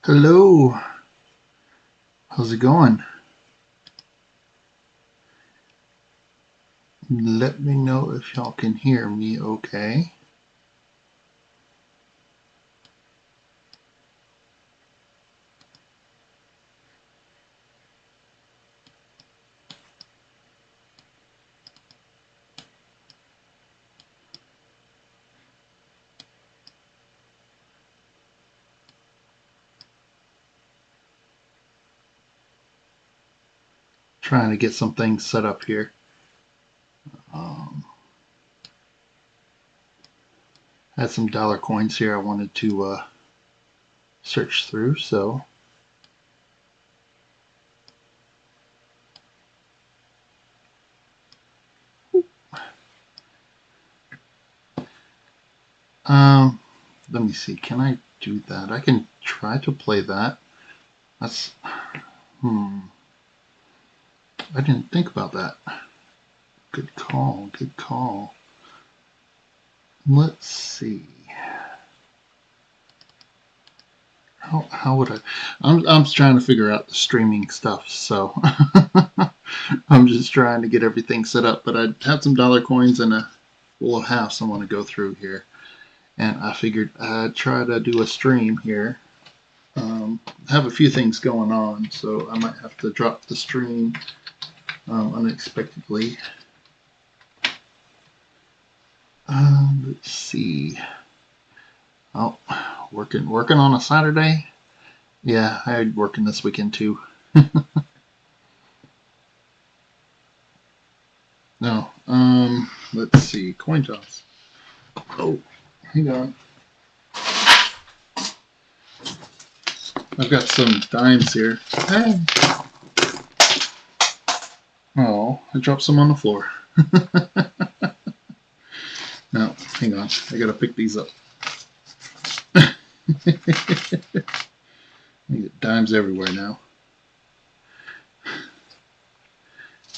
Hello, how's it going? Let me know if y'all can hear me okay. Trying to get some things set up here. Um, had some dollar coins here I wanted to search through, so um, let me see. Can I do that? I can try to play that. That's I didn't think about that. Good call. Good call. Let's see. How would I? I'm trying to figure out the streaming stuff, so I'm just trying to get everything set up. But I had some dollar coins and a little halves I want to go through here, and I figured I'd try to do a stream here. Have a few things going on, so I might have to drop the stream unexpectedly. Let's see. Oh, working on a Saturday. Yeah, I'm working this weekend too. No. Let's see. Coin toss. Oh, hang on. I've got some dimes here. Hey. Oh, I dropped some on the floor. No, hang on. I gotta pick these up. I get dimes everywhere now.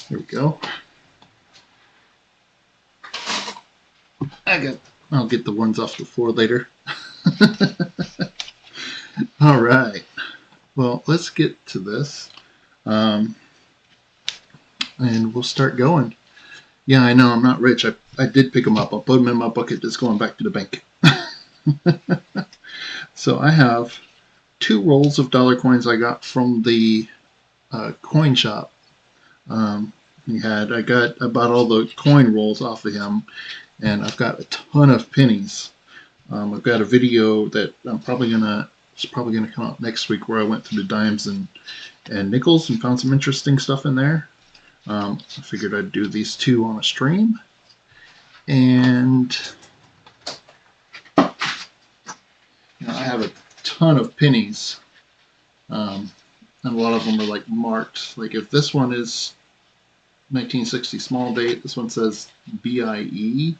There we go. I'll get the ones off the floor later. All right. Well, let's get to this. And we'll start going. Yeah, I know I'm not rich. I did pick them up. I'll put them in my bucket that's going back to the bank. So I have 2 rolls of dollar coins I got from the coin shop. I bought all the coin rolls off of him, and I've got a ton of pennies. I've got a video that it's probably gonna come out next week where I went through the dimes and nickels and found some interesting stuff in there. I figured I'd do these 2 on a stream, and I have a ton of pennies, and a lot of them are like marked. Like if this one is 1960 small date, this one says BIE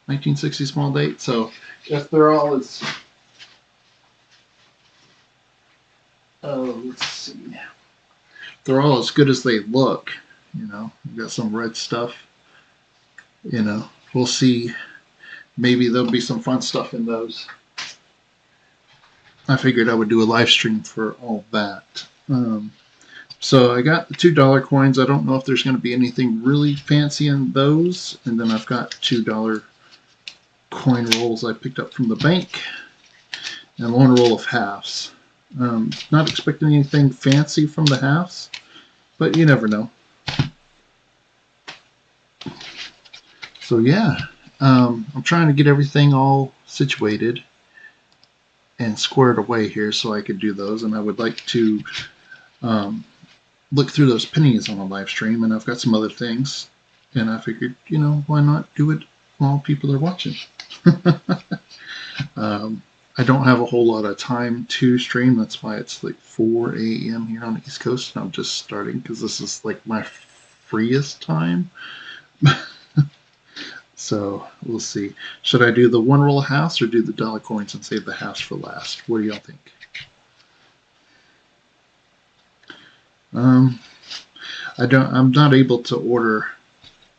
1960 small date. So if they're all as let's see, they're all as good as they look. We've got some red stuff. We'll see. Maybe there'll be some fun stuff in those. I figured I would do a live stream for all that. So I got the $2 coins. I don't know if there's going to be anything really fancy in those. And then I've got $2 coin rolls I picked up from the bank, and 1 roll of halves. Not expecting anything fancy from the halves, but you never know. So yeah, I'm trying to get everything all situated and squared away here so I could do those, and I would like to look through those pennies on a live stream, and I've got some other things, and I figured, why not do it while people are watching? I don't have a whole lot of time to stream. That's why it's like 4 a.m. here on the East Coast, and I'm just starting because this is like my freest time. So we'll see. Should I do the 1 roll of halves or do the dollar coins and save the halves for last? What do y'all think? I'm not able to order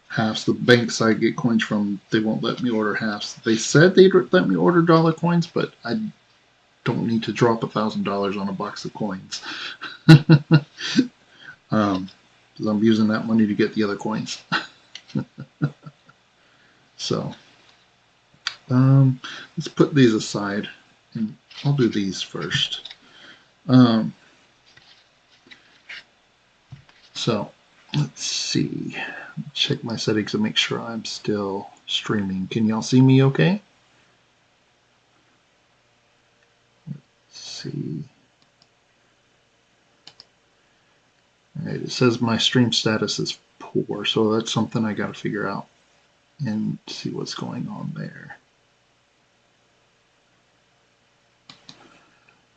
halves. The banks I get coins from, they won't let me order halves. They said they'd let me order dollar coins, but don't need to drop $1,000 on a box of coins. Because I'm using that money to get the other coins. So let's put these aside, and I'll do these first. So let's see. Check my settings to make sure I'm still streaming. Can y'all see me okay? Let's see. All right, it says my stream status is poor, so that's something I got to figure out and see what's going on there.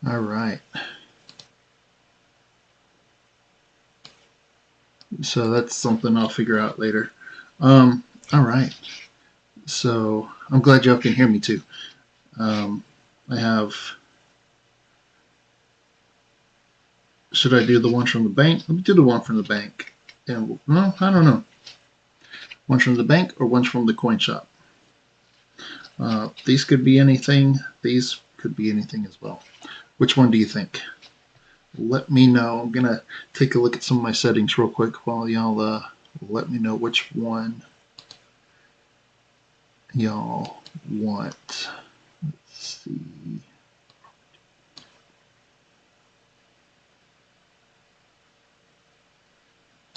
All right. So that's something I'll figure out later. All right. So I'm glad y'all can hear me too. I have. Should I do the one from the bank? Let me do the one from the bank. And no, I don't know. One from the bank or one from the coin shop. These could be anything. These could be anything as well. Which one do you think? Let me know. I'm gonna take a look at some of my settings real quick while y'all let me know which one y'all want. Let's see.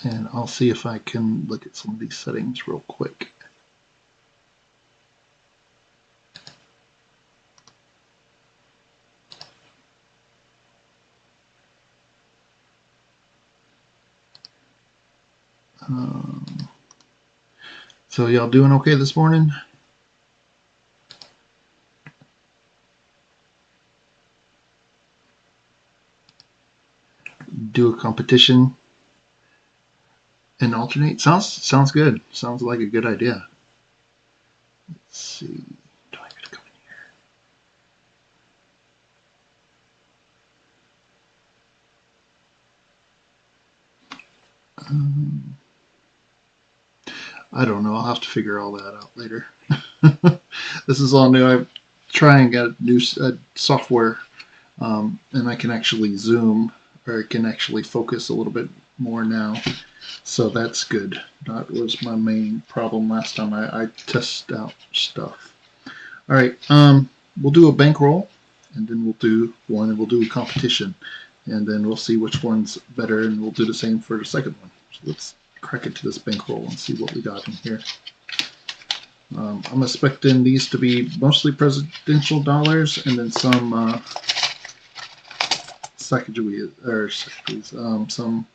And I'll see if I can look at some of these settings real quick. So y'all doing okay this morning? Do a competition and alternate? Sounds good. Sounds like a good idea. Let's see. Do I gotta come in here? I don't know. I'll have to figure all that out later. This is all new. I'm trying a new software, and I can actually zoom, or I can actually focus a little bit more now. So that's good. That was my main problem last time I test out stuff. All right, we'll do a bankroll, and then we'll do one, and we'll do a competition, and then we'll see which one's better, and we'll do the same for the second one. So let's crack it to this bankroll and see what we got in here. I'm expecting these to be mostly presidential dollars, and then some some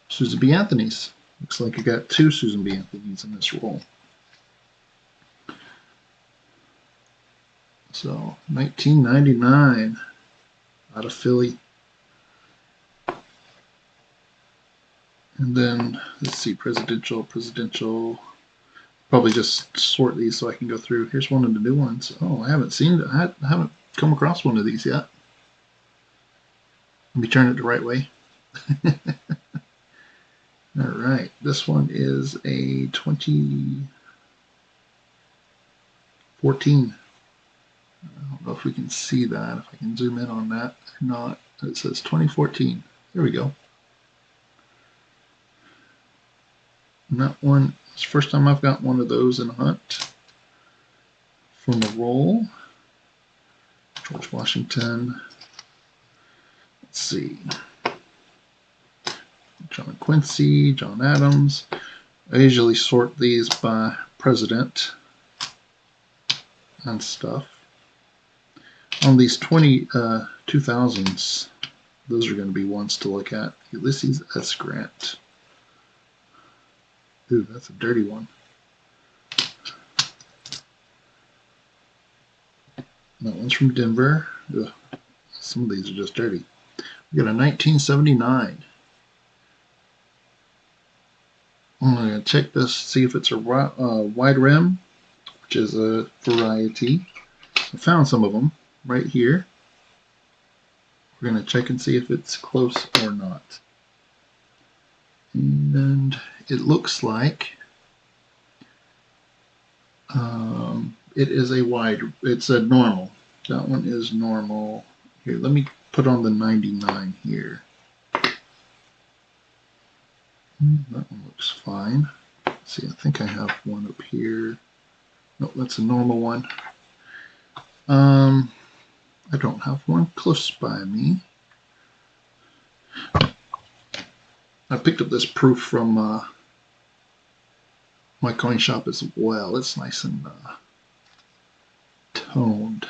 Susan B. Anthony's. Looks like I got 2 Susan B. Anthony's in this roll. So 1999 out of Philly. And then let's see, presidential. Probably just sort these so I can go through. Here's one of the new ones. Oh, I haven't seen it. I haven't come across one of these yet. Let me turn it the right way. All right, this one is a 2014. I don't know if we can see that, if I can zoom in on that or not. It says 2014. There we go. And that one, it's the first time I've got one of those in a hunt. From the roll, George Washington. Let's see. John Quincy, John Adams. I usually sort these by president and stuff. On these 2000s, those are going to be ones to look at. Ulysses S. Grant. Ooh, that's a dirty one. That one's from Denver. Ugh, some of these are just dirty. We got a 1979. I'm going to check this, see if it's a wide rim, which is a variety. I found some of them right here. We're going to check and see if it's close or not. And it looks like it is a wide, it's a normal. That one is normal. Here, let me put on the 99 here. That one looks fine. Let's see, I think I have one up here. No, that's a normal one. I don't have one close by me. I picked up this proof from my coin shop as well. It's nice and toned.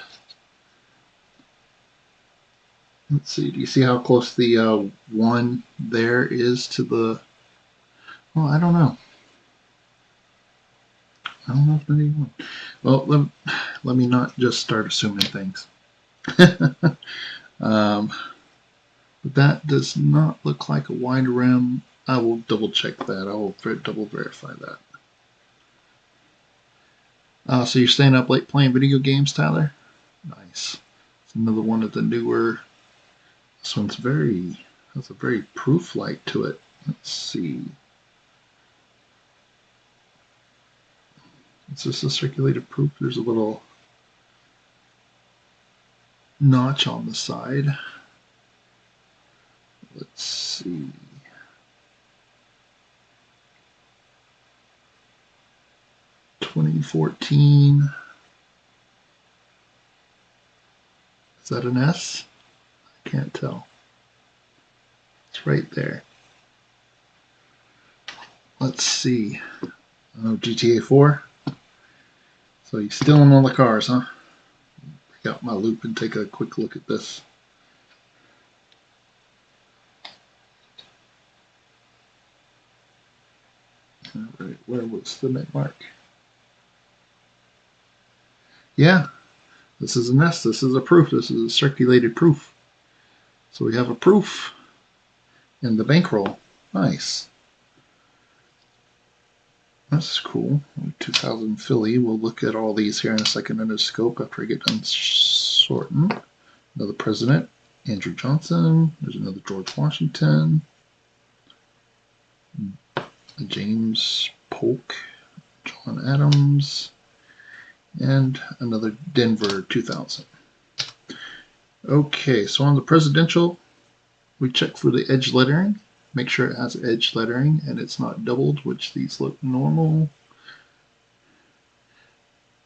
Let's see, do you see how close the one there is to the, well, I don't know. I don't know if there's one. Well, let me not just start assuming things. But that does not look like a wide rim. I will double check that. I will double verify that. So you're staying up late playing video games, Tyler? Nice. It's another one of the newer. This one's has a very proof light to it. Let's see. Is this a circulated proof? There's a little notch on the side. Let's see. $2014. Is that an S? I can't tell. It's right there. Let's see. GTA 4. So you're stealing all the cars, huh? Pick out my loop and take a quick look at this. All right, where was the net mark? Yeah, this is an S. This is a proof. This is a circulated proof. So we have a proof in the bankroll. Nice. That's cool. 2000 Philly. We'll look at all these here in a second under scope after I get done sorting. Another president, Andrew Johnson. There's another George Washington. James Polk, John Adams, and another Denver 2000. Okay, so on the presidential, we check for the edge lettering. Make sure it has edge lettering and it's not doubled, which these look normal.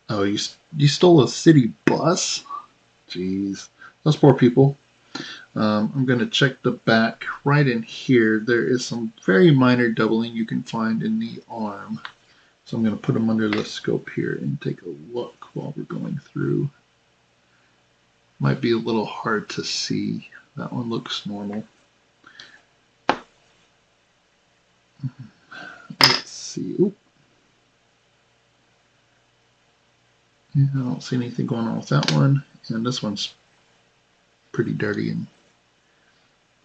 Oh, you stole a city bus? Jeez, those poor people. I'm going to check the back right in here. There is some very minor doubling you can find in the arm. So I'm going to put them under the scope here and take a look while we're going through. Might be a little hard to see. That one looks normal. Let's see. Oop. Yeah, I don't see anything going on with that one. And this one's pretty dirty and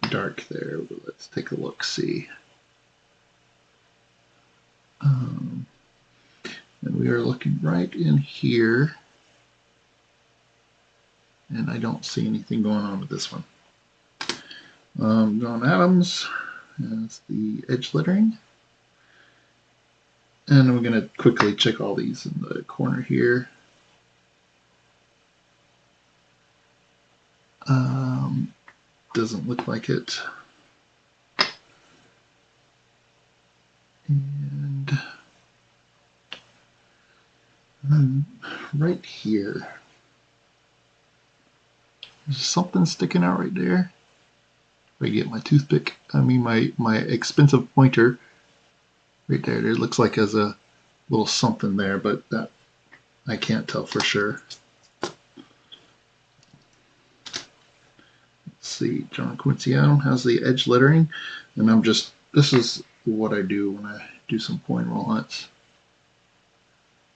dark there. But let's take a look, see. And we are looking right in here. And I don't see anything going on with this one. John Adams has the edge lettering. And I'm going to quickly check all these in the corner here. Doesn't look like it. And right here, there's something sticking out right there. If I get my toothpick, I mean my expensive pointer, right there. There looks like there's a little something there, but that I can't tell for sure. See, John Quincy Adams has the edge lettering, and this is what I do when I do some coin roll hunts.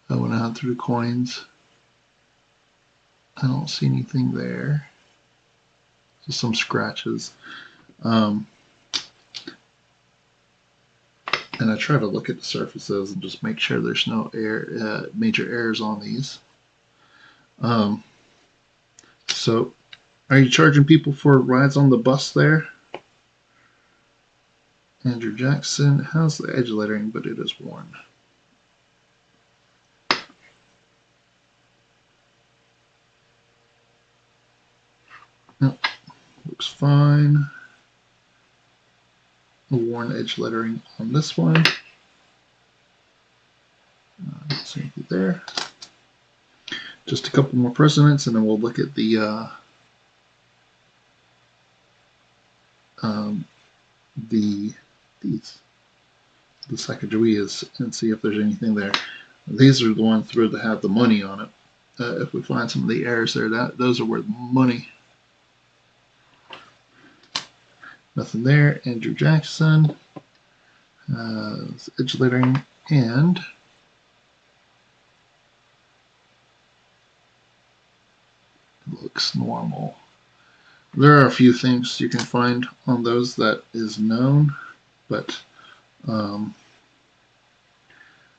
I went out through the coins. I don't see anything there. Just some scratches. And I try to look at the surfaces and just make sure there's no major errors on these. So are you charging people for rides on the bus there? Andrew Jackson has the edge lettering, but it is worn. fine. The worn edge lettering on this one. Same thing there. Just a couple more presidents, and then we'll look at the Sacagaweas and see if there's anything there. These are the ones that have the money on it. If we find some of the errors there, those are worth money. Nothing there. Andrew Jackson, edge lettering, and looks normal. There are a few things you can find on those that is known, but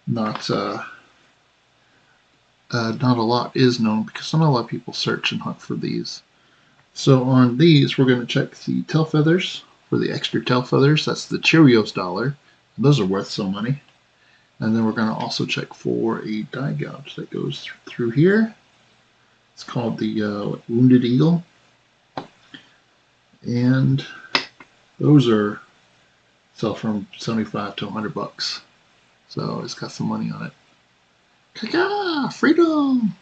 not a lot is known because not a lot of people search and hunt for these. So on these, we're going to check the tail feathers for the extra tail feathers. That's the Cheerios dollar. Those are worth some money. And then we're going to also check for a die gouge that goes through here. It's called the Wounded Eagle. And those are sell from 75 to 100 bucks. So it's got some money on it. Kaka! Freedom!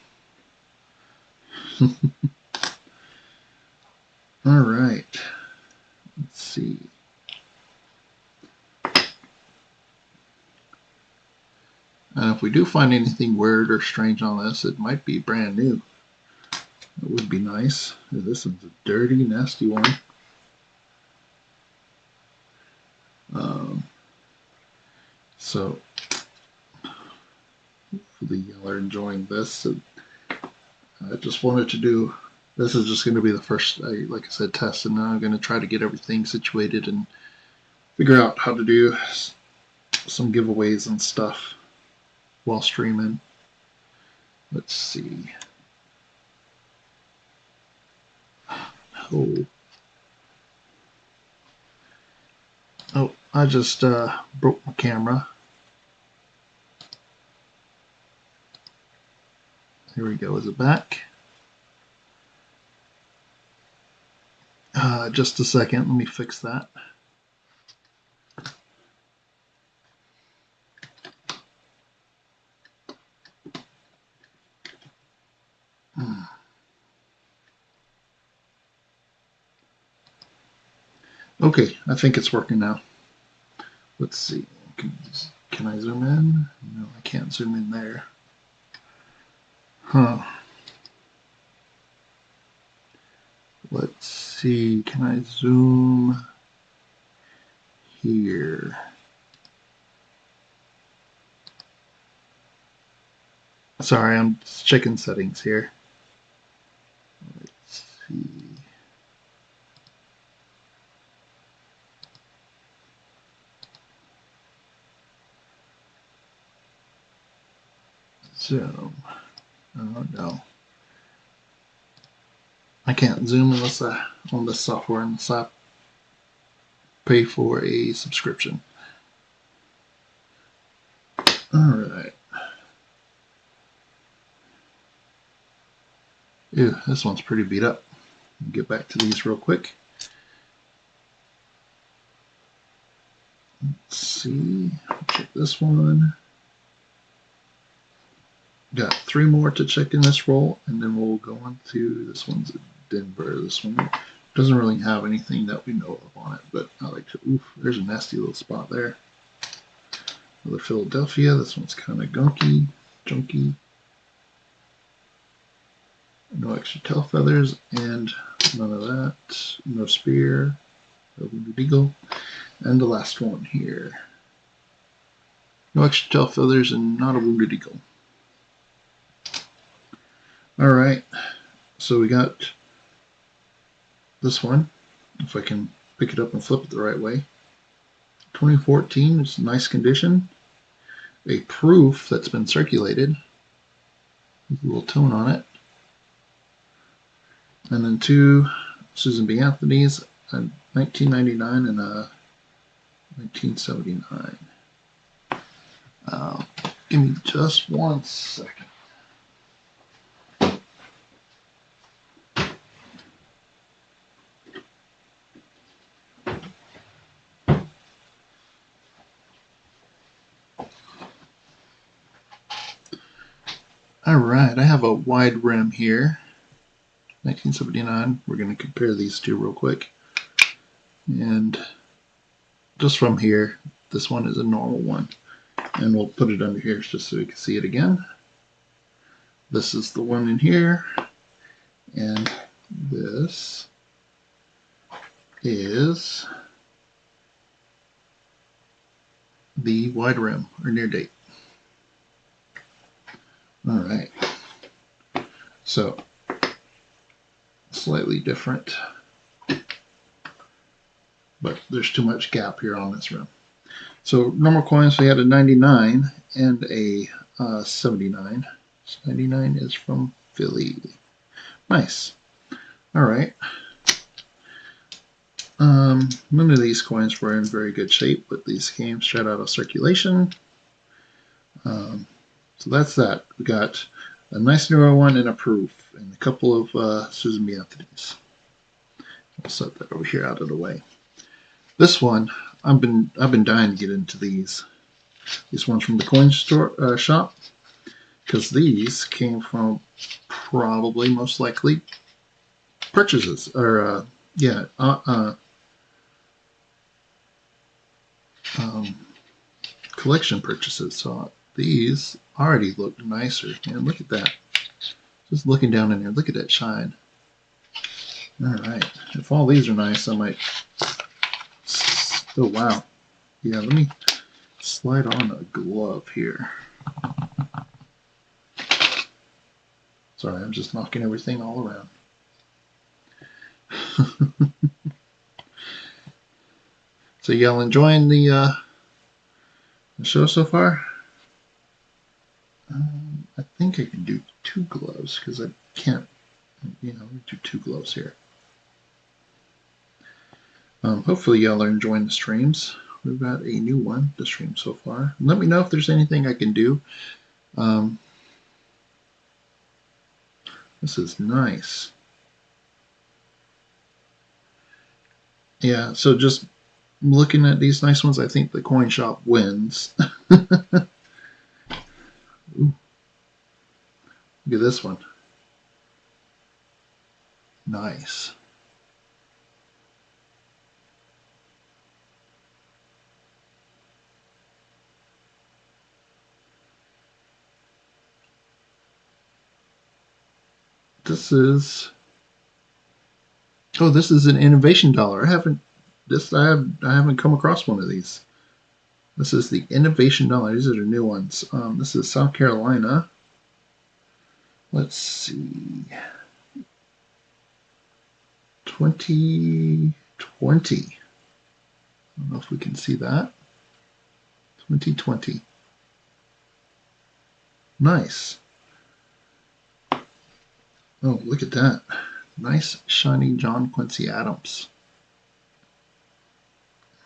All right. Let's see. And if we do find anything weird or strange on this, it might be brand new. It would be nice. This is a dirty, nasty one. So, hopefully y'all are enjoying this. I just wanted to do, this is just going to be the first, like I said, test, and now I'm going to try to get everything situated and figure out how to do some giveaways and stuff while streaming. Let's see. Oh, I just broke my camera. Here we go. Is it back? Just a second. Let me fix that. Okay, I think it's working now. Let's see. Can I zoom in? No, I can't zoom in there. Huh. Let's see. Can I zoom here? Sorry, I'm checking settings here. Let's see. Zoom. Oh no. I can't zoom unless I on the software unless I pay for a subscription. Alright. Ew, this one's pretty beat up. Get back to these real quick. Let's see. Check this one. Got 3 more to check in this roll, and then we'll go on to this one's a Denver. This one doesn't really have anything that we know of on it, but I like to. Oof, there's a nasty little spot there. Another Philadelphia. This one's kind of gunky, junky. No extra tail feathers, and none of that. No spear. No Wounded Eagle. And the last one here. No extra tail feathers and not a Wounded Eagle. Alright, so we got this one, if I can pick it up and flip it the right way. 2014, it's in nice condition. A proof that's been circulated with a little tone on it. And then 2 Susan B. Anthony's, a 1999 and a 1979. Give me just 1 second. All right, I have a wide rim here, 1979. We're going to compare these two real quick. And just from here, this one is a normal one. And we'll put it under here just so we can see it again. This is the one in here. And this is the wide rim, or near date. All right. So, slightly different, but there's too much gap here on this rim. So, normal coins, we had a 99 and a 79. 99 is from Philly. Nice. All right. None of these coins were in very good shape, but these came straight out of circulation. So that's that. We got a nice newer one and a proof, and a couple of Susan B. Anthony's. I'll set that over here out of the way. This one, I've been dying to get into these. These ones from the coin store shop, because these came from probably most likely purchases or collection purchases. So these already look nicer. And look at that. Just looking down in there, look at that shine. All right. If all these are nice, I might. Oh wow. Yeah. Let me slide on a glove here. Sorry, I'm just knocking everything all around. So y'all enjoying the show so far? I think I can do 2 gloves because I can't, do 2 gloves here. Hopefully y'all are enjoying the streams. We've got a new one to stream so far. Let me know if there's anything I can do. This is nice. Yeah, so just looking at these nice ones, I think the coin shop wins. Ooh. Look at this one. Nice. This is an innovation dollar. I haven't come across one of these. This is the innovation dollar. These are the new ones. This is South Carolina. Let's see. 2020. I don't know if we can see that. 2020. Nice. Oh, look at that. Nice, shiny John Quincy Adams.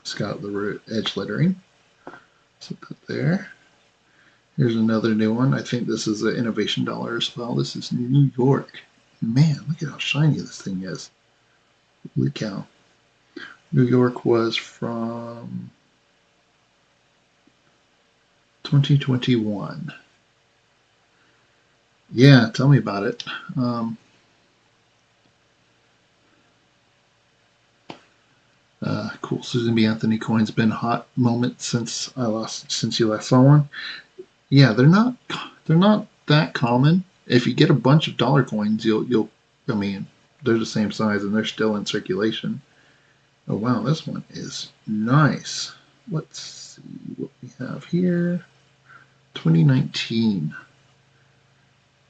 It's got the edge lettering. So that there. Here's another new one. I think this is an innovation dollar as well. This is New York. Man, look at how shiny this thing is. Holy cow. New York was from 2021. Yeah, tell me about it. Cool. Susan B. Anthony coin's been a hot moment since you last saw one. Yeah, they're not that common. If you get a bunch of dollar coins, you'll I mean, they're the same size and they're still in circulation. Oh wow, this one is nice. Let's see what we have here. 2019.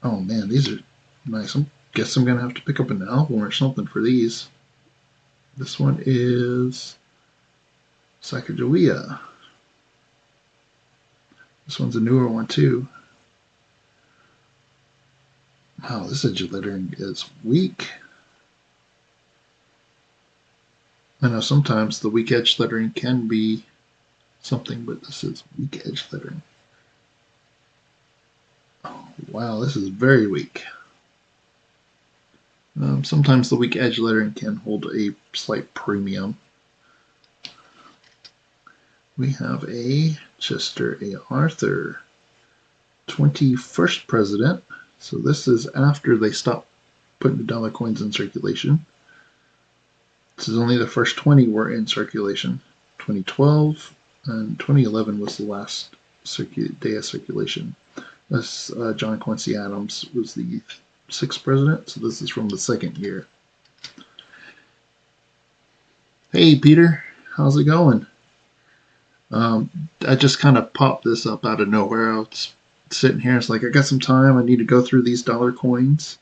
Oh man, these are nice. I guess I'm gonna have to pick up an album or something for these. This one is Sacagawea. This one's a newer one too. Wow, this edge lettering is weak. I know sometimes the weak edge lettering can be something, but this is weak edge lettering. Oh, wow, this is very weak. Sometimes the weak edge lettering can hold a slight premium. We have a Chester A. Arthur, 21st President, So this is after they stopped putting the dollar coins in circulation. This is only the first 20 were in circulation. 2012 and 2011 was the last day of circulation. This John Quincy Adams was the 6th president, so this is from the 2nd year. Hey Peter, how's it going? I just kind of popped this up out of nowhere. I was sitting here, it's like I got some time. I need to go through these dollar coins,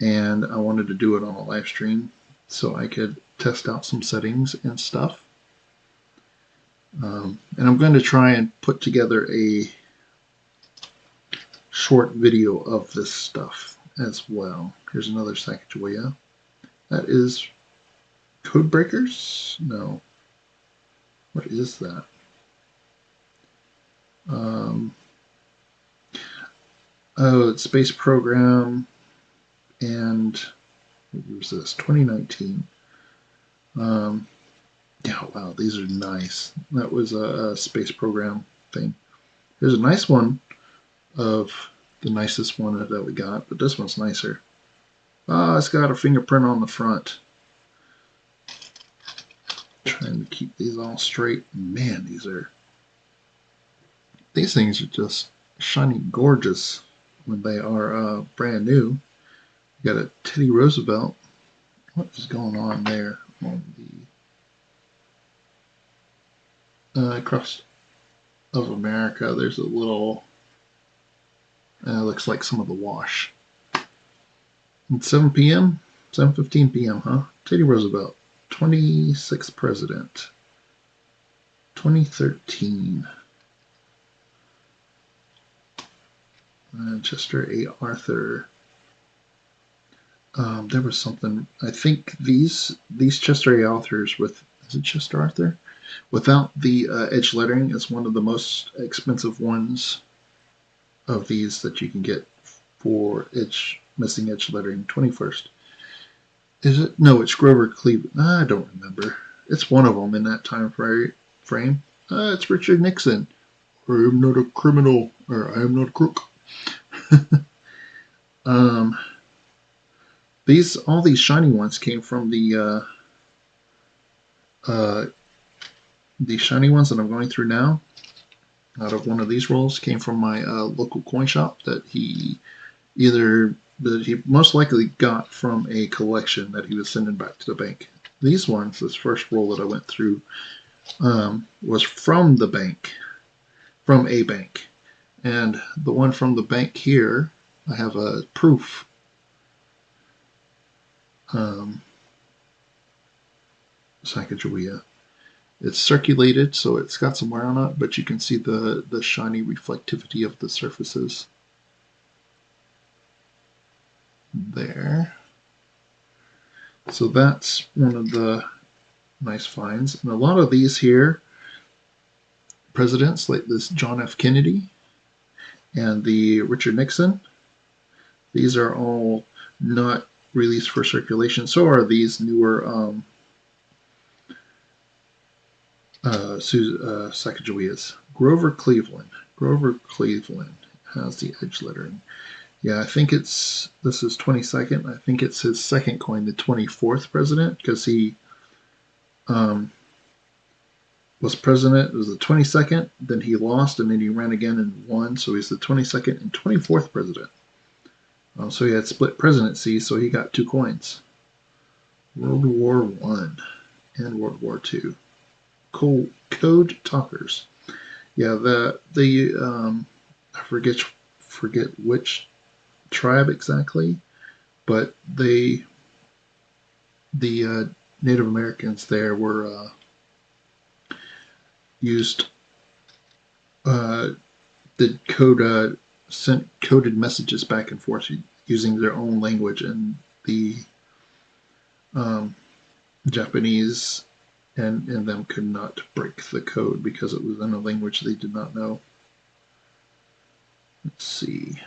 and I wanted to do it on a live stream so I could test out some settings and stuff. And I'm going to try and put together a short video of this stuff as well. Here's another Sacagawea. That is Code Breakers? No. What is that? Oh, it's Space Program, and what was this? 2019. Yeah, wow, these are nice. That was a Space Program thing. There's a nice one of the nicest one that we got, but this one's nicer. Ah, it's got a fingerprint on the front. Trying to keep these all straight. Man, these things are just shiny gorgeous when they are brand new. You got a Teddy Roosevelt. What is going on there on the cross of America? There's a little looks like some of the wash. It's 7 p.m. 7:15 p.m. huh? Teddy Roosevelt, 26th president, 2013. Chester A. Arthur. There was something. I think these Chester A. Arthurs with, is it Chester Arthur? Without the edge lettering is one of the most expensive ones of these that you can get for missing edge lettering. 21st. Is it? No, it's Grover Cleveland. I don't remember. It's one of them in that time frame. It's Richard Nixon. I am not a criminal, or I am not a crook. All these shiny ones came from the shiny ones that I'm going through now. Out of one of these rolls came from my local coin shop that he most likely got from a collection that he was sending back to the bank. These ones, this first roll that I went through, was from the bank, from a bank. And the one from the bank here, I have a proof. Sacagawea. It's circulated, so it's got some wear on it, but you can see the shiny reflectivity of the surfaces. There. So that's one of the nice finds. And a lot of these here, presidents like this John F. Kennedy and the Richard Nixon, these are all not released for circulation. So are these newer Sacagaweas. Grover Cleveland. Grover Cleveland has the edge lettering. Yeah, I think this is 22nd. I think it's his second coin, the 24th president, because he was president. It was the 22nd, then he lost, and then he ran again and won. So he's the 22nd and 24th president. So he had split presidency, so he got 2 coins. World War I and World War II. Code Talkers. Yeah, I forget which tribe exactly, but the Native Americans there were used sent coded messages back and forth using their own language, and the Japanese and them could not break the code because it was in a language they did not know. Let's see.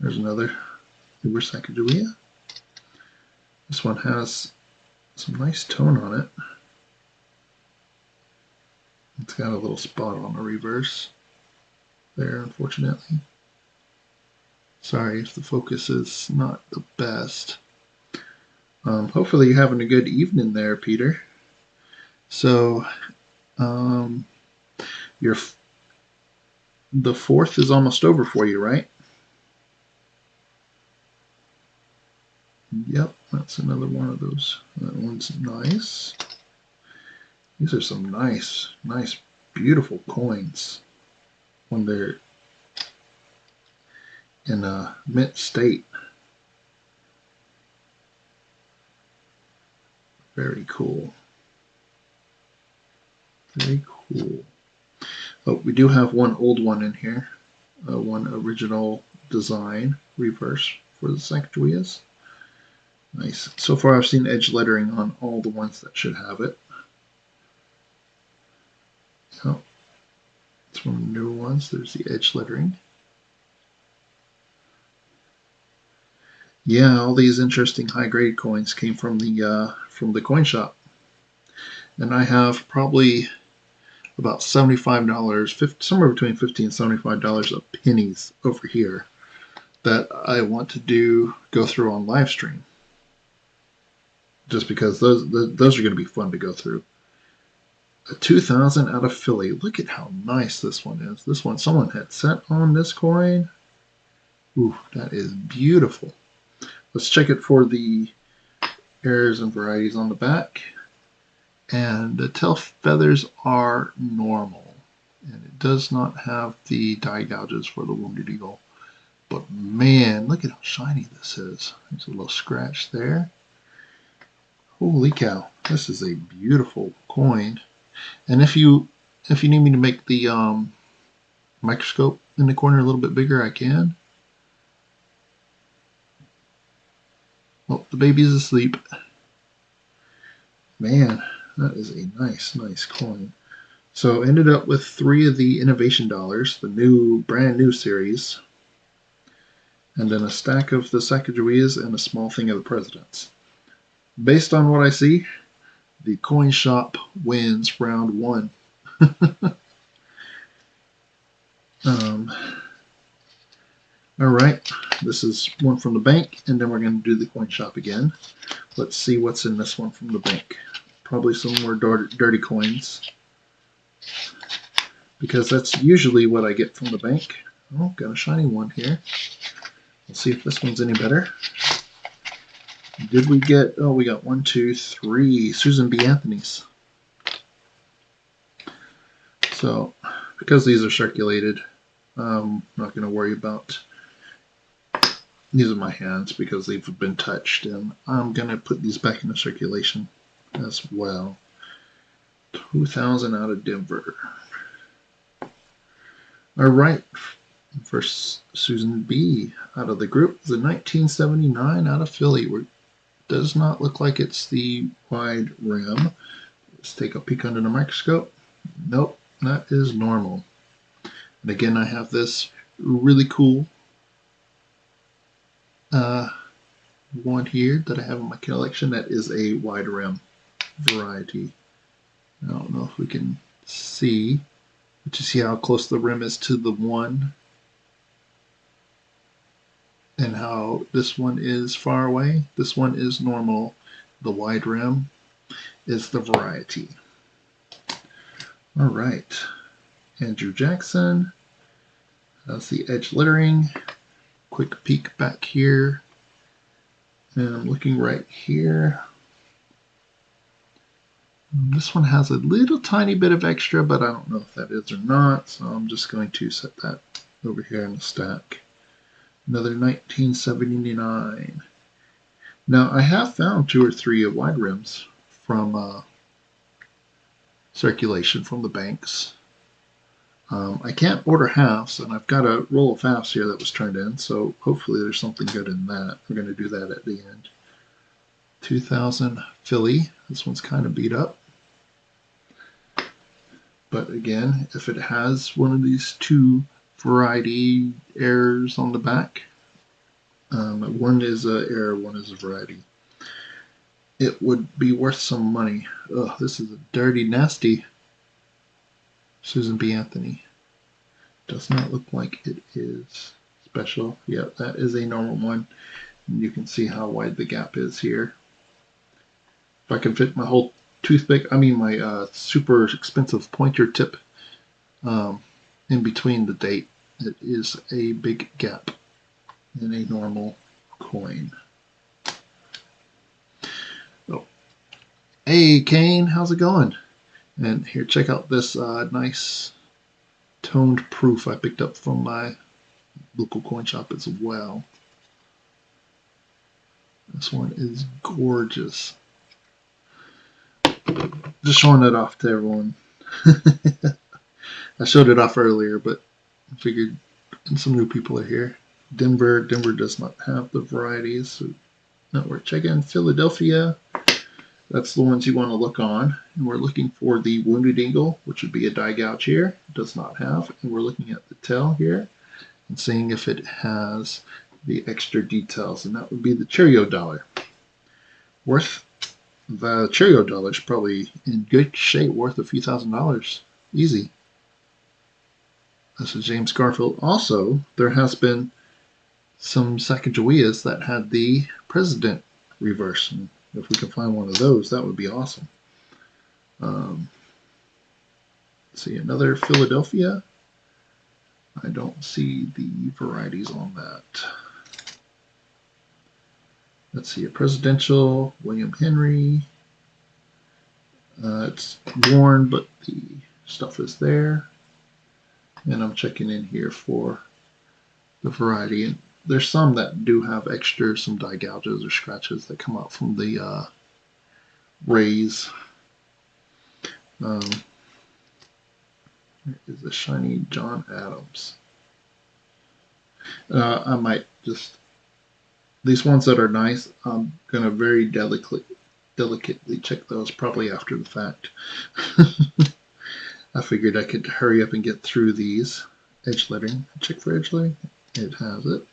There's another Uber Sacagawea. This one has some nice tone on it. It's got a little spot on the reverse there, unfortunately. Sorry if the focus is not the best. Hopefully you're having a good evening there, Peter. So, um, your the fourth is almost over for you, right? Yep, that's another one of those. That one's nice. These are some nice, beautiful coins when they're in a mint state. Very cool. Very cool. Oh, we do have one old one in here. One original design reverse for the Sacagaweas. Nice. So far I've seen edge lettering on all the ones that should have it. Oh, it's one of the newer ones. There's the edge lettering. Yeah, all these interesting high-grade coins came from the coin shop, and I have probably about $75, somewhere between $50 and $75 of pennies over here that I want to go through on live stream, just because those are going to be fun to go through. A 2000 out of Philly. Look at how nice this one is. This one, someone had set on this coin. Ooh, that is beautiful. Let's check it for the errors and varieties on the back. And the tail feathers are normal. And it does not have the die gouges for the Wounded Eagle. But man, look at how shiny this is. There's a little scratch there. Holy cow, this is a beautiful coin. And if you need me to make the microscope in the corner a little bit bigger, I can. Oh, the baby's asleep. Man, that is a nice coin. So ended up with 3 of the Innovation Dollars, the brand new series, and then a stack of the Sacagaweas and a small thing of the Presidents. Based on what I see, the coin shop wins round 1. Alright, this is one from the bank, and then we're going to do the coin shop again. Let's see what's in this one from the bank. Probably some more dirty coins, because that's usually what I get from the bank. Oh, got a shiny one here. Let's see if this one's any better. Did we get, oh, we got 1, 2, 3 Susan B. Anthony's. So, because these are circulated, I'm not going to worry about using my hands because they've been touched, and I'm going to put these back into circulation as well. 2000 out of Denver. Alright, first Susan B. out of the group is a 1979 out of Philly. Does not look like it's the wide rim. Let's take a peek under the microscope. Nope, that is normal. And again, I have this really cool one here that I have in my collection that is a wide rim variety. I don't know if we can see, but you see how close the rim is to the one and how this one is far away. This one is normal. The wide rim is the variety. All right, Andrew Jackson. That's the edge lettering. Quick peek back here. And I'm looking right here. This one has a little tiny bit of extra, but I don't know if that is or not, so I'm just going to set that over here in the stack. Another 1979. Now, I have found 2 or 3 wide rims from circulation from the banks. I can't order halves, and I've got a roll of halves here that was turned in, so hopefully there's something good in that. We're going to do that at the end. 2000 Philly. This one's kind of beat up. But again, if it has one of these 2 variety errors on the back, one is an error, one is a variety, it would be worth some money. Ugh, this is a dirty, nasty Susan B. Anthony. Does not look like it is special. Yeah, that is a normal one. And you can see how wide the gap is here. If I can fit my whole toothpick, I mean my super expensive pointer tip in between the date, it is a big gap in a normal coin. Oh. Hey Kane, how's it going? And here, check out this nice toned proof I picked up from my local coin shop as well. This one is gorgeous. Just showing it off to everyone. I showed it off earlier, but I figured some new people are here. Denver does not have the varieties. So no, we're checking Philadelphia. That's the ones you want to look on. And we're looking for the Wounded Eagle, which would be a die gouge here. It does not have. And we're looking at the tail here and seeing if it has the extra details. And that would be the Cheerio dollar. The Cheerio dollar is probably in good shape, worth a few $1,000s. Easy. This is James Garfield. Also, there has been some Sacagaweas that had the president reverse. And if we can find one of those, that would be awesome. See, another Philadelphia. I don't see the varieties on that. Let's see, a presidential, William Henry. It's worn, but the stuff is there. And I'm checking in here for the variety. And there's some that do have extra, some die gouges or scratches that come out from the rays. There is a shiny John Adams. I might just, these ones that are nice, I'm going to very delicately check those probably after the fact. I figured I could hurry up and get through these. Edge lettering. Check for edge lettering. It has it.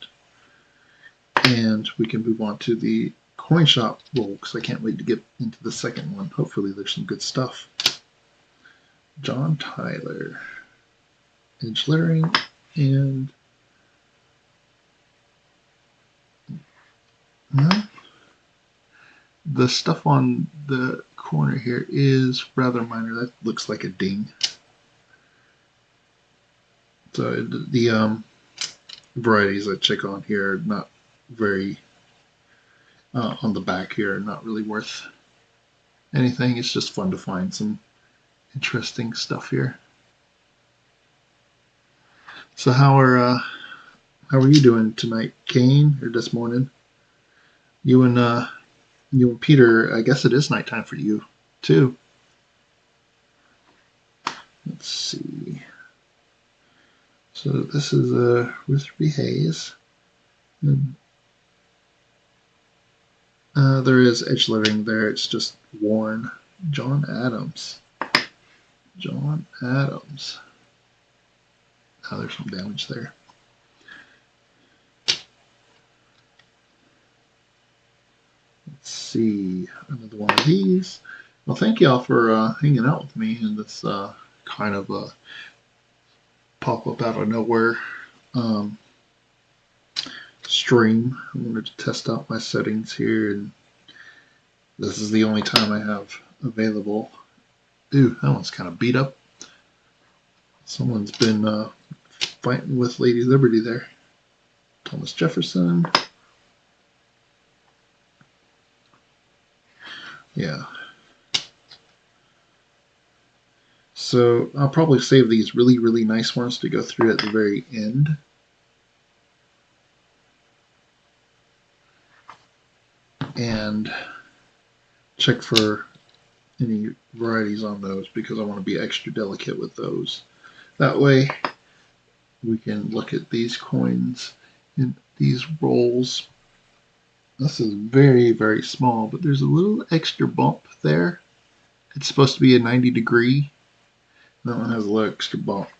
And we can move on to the coin shop roll because I can't wait to get into the second one. Hopefully there's some good stuff. John Tyler. Edge lettering and the stuff on the corner here is rather minor. That looks like a ding. So the varieties I check on here are not very on the back here, not really worth anything. It's just fun to find some interesting stuff here. So how are you doing tonight, Kane, or this morning? You and Peter, I guess it is nighttime for you too. Let's see. So this is Ruth B. Hayes. And, there is edge lettering there. It's just worn. John Adams. John Adams. Oh, there's some damage there. Let's see. Another one of these. Well, thank y'all for hanging out with me in this kind of pop up out of nowhere stream. I wanted to test out my settings here, and this is the only time I have available. Ooh, that one's kind of beat up. Someone's been fighting with Lady Liberty there. Thomas Jefferson. Yeah. So I'll probably save these really, really nice ones to go through at the very end. And check for any varieties on those because I want to be extra delicate with those. That way we can look at these coins in these rolls. This is very, very small, but there's a little extra bump there. It's supposed to be a 90-degree. That one has a little extra bump.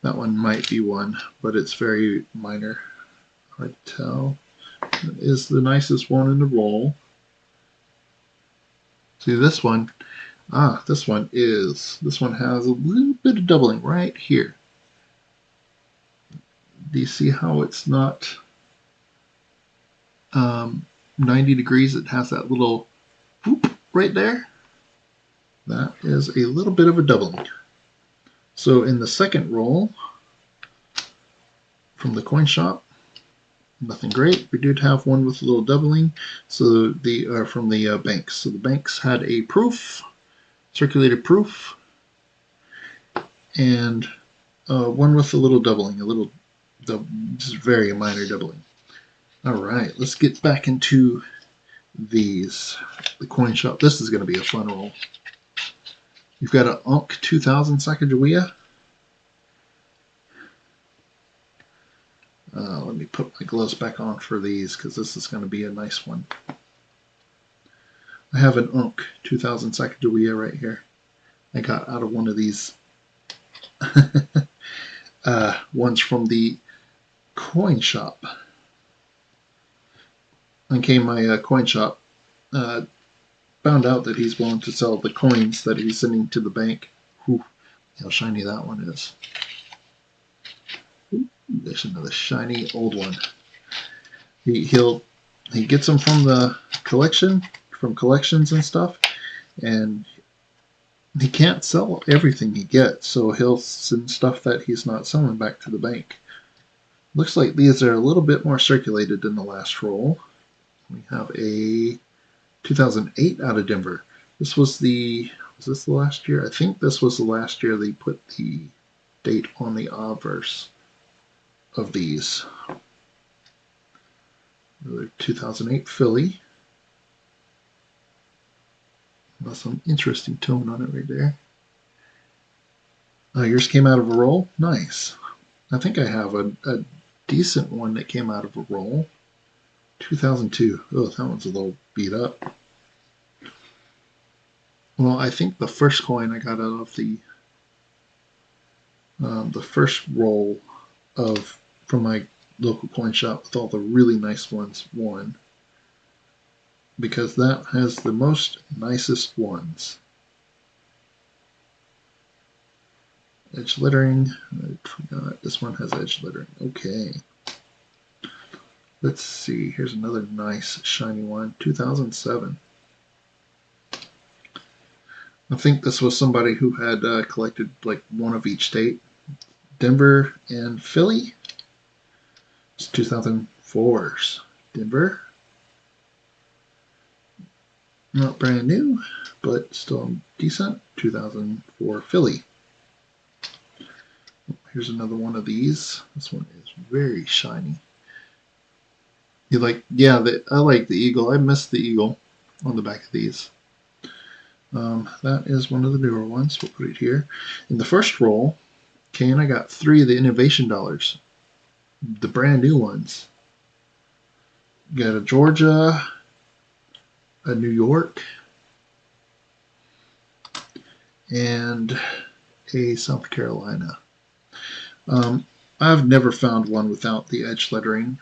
That one might be one, but it's very minor. Hard to tell. It is the nicest one in the roll. See this one? This one has a little bit of doubling right here. Do you see how it's not 90 degrees? It has that little whoop right there. That is a little bit of a doubling. So in the second roll from the coin shop, nothing great. We did have one with a little doubling. So the from the banks. So the banks had a proof, circulated proof, and one with a little doubling, just very minor doubling. All right, let's get back into these. The coin shop. This is going to be a fun roll. You've got an Ankh 2000 Sacagawea. Let me put my gloves back on for these because this is going to be a nice one. I have an Ankh 2000 Sacagawea right here. I got out of one of these ones from the coin shop. Okay, my coin shop found out that he's willing to sell the coins that he's sending to the bank. Whew, how shiny that one is. Ooh, there's another shiny old one. He gets them from the collection, from collections and stuff, and he can't sell everything he gets, so he'll send stuff that he's not selling back to the bank. Looks like these are a little bit more circulated than the last roll. We have a 2008 out of Denver. Was this the last year? I think this was the last year they put the date on the obverse of these. Another 2008 Philly. Got some interesting tone on it right there. Yours came out of a roll? Nice. I think I have a decent one that came out of a roll. 2002. Oh, that one's a little beat up. Well, I think the first coin I got out of the first roll from my local coin shop with all the really nice ones won, because that has the most nicest ones. Edge lettering. I forgot. This one has edge lettering. Okay. Let's see. Here's another nice shiny one. 2007. I think this was somebody who had collected like one of each state. Denver and Philly. It's 2004's Denver. Not brand new, but still decent. 2004 Philly. Here's another one of these. This one is very shiny. I like the eagle. I missed the eagle on the back of these. That is one of the newer ones. We'll put it here. In the first roll, okay, and I got 3 of the innovation dollars, the brand new ones. Got a Georgia, a New York, and a South Carolina. I've never found one without the edge lettering.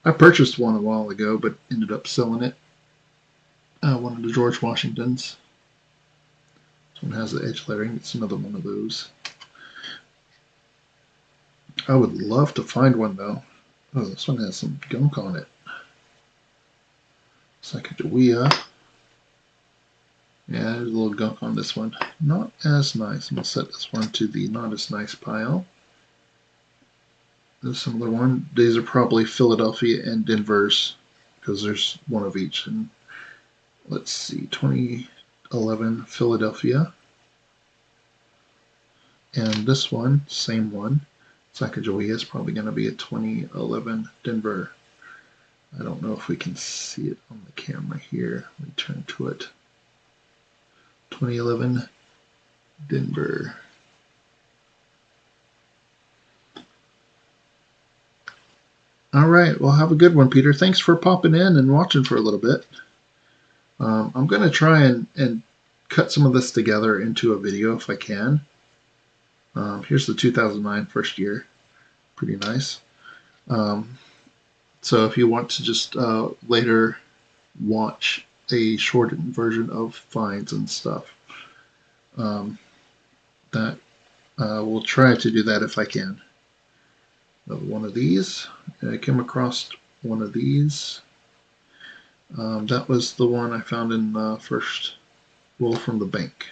I purchased one a while ago, but ended up selling it. One of the George Washingtons. This one has the edge lettering. It's another one of those. I would love to find one though. Oh, this one has some gunk on it. Sacagawea. Yeah, there's a little gunk on this one. Not as nice. I'm going to set this one to the not as nice pile. There's some other one. These are probably Philadelphia and Denver's, because there's one of each. And let's see, 2011 Philadelphia. And this one, same one. Sacagawea is probably going to be a 2011 Denver. I don't know if we can see it on the camera here. Let me turn to it. 2011 Denver. All right, well, have a good one, Peter. Thanks for popping in and watching for a little bit. I'm going to try and cut some of this together into a video if I can. Here's the 2009 first year. Pretty nice. So if you want to just later watch a shortened version of finds and stuff, that we'll try to do that if I can. Another one of these. I came across one of these. That was the one I found in the first roll from the bank.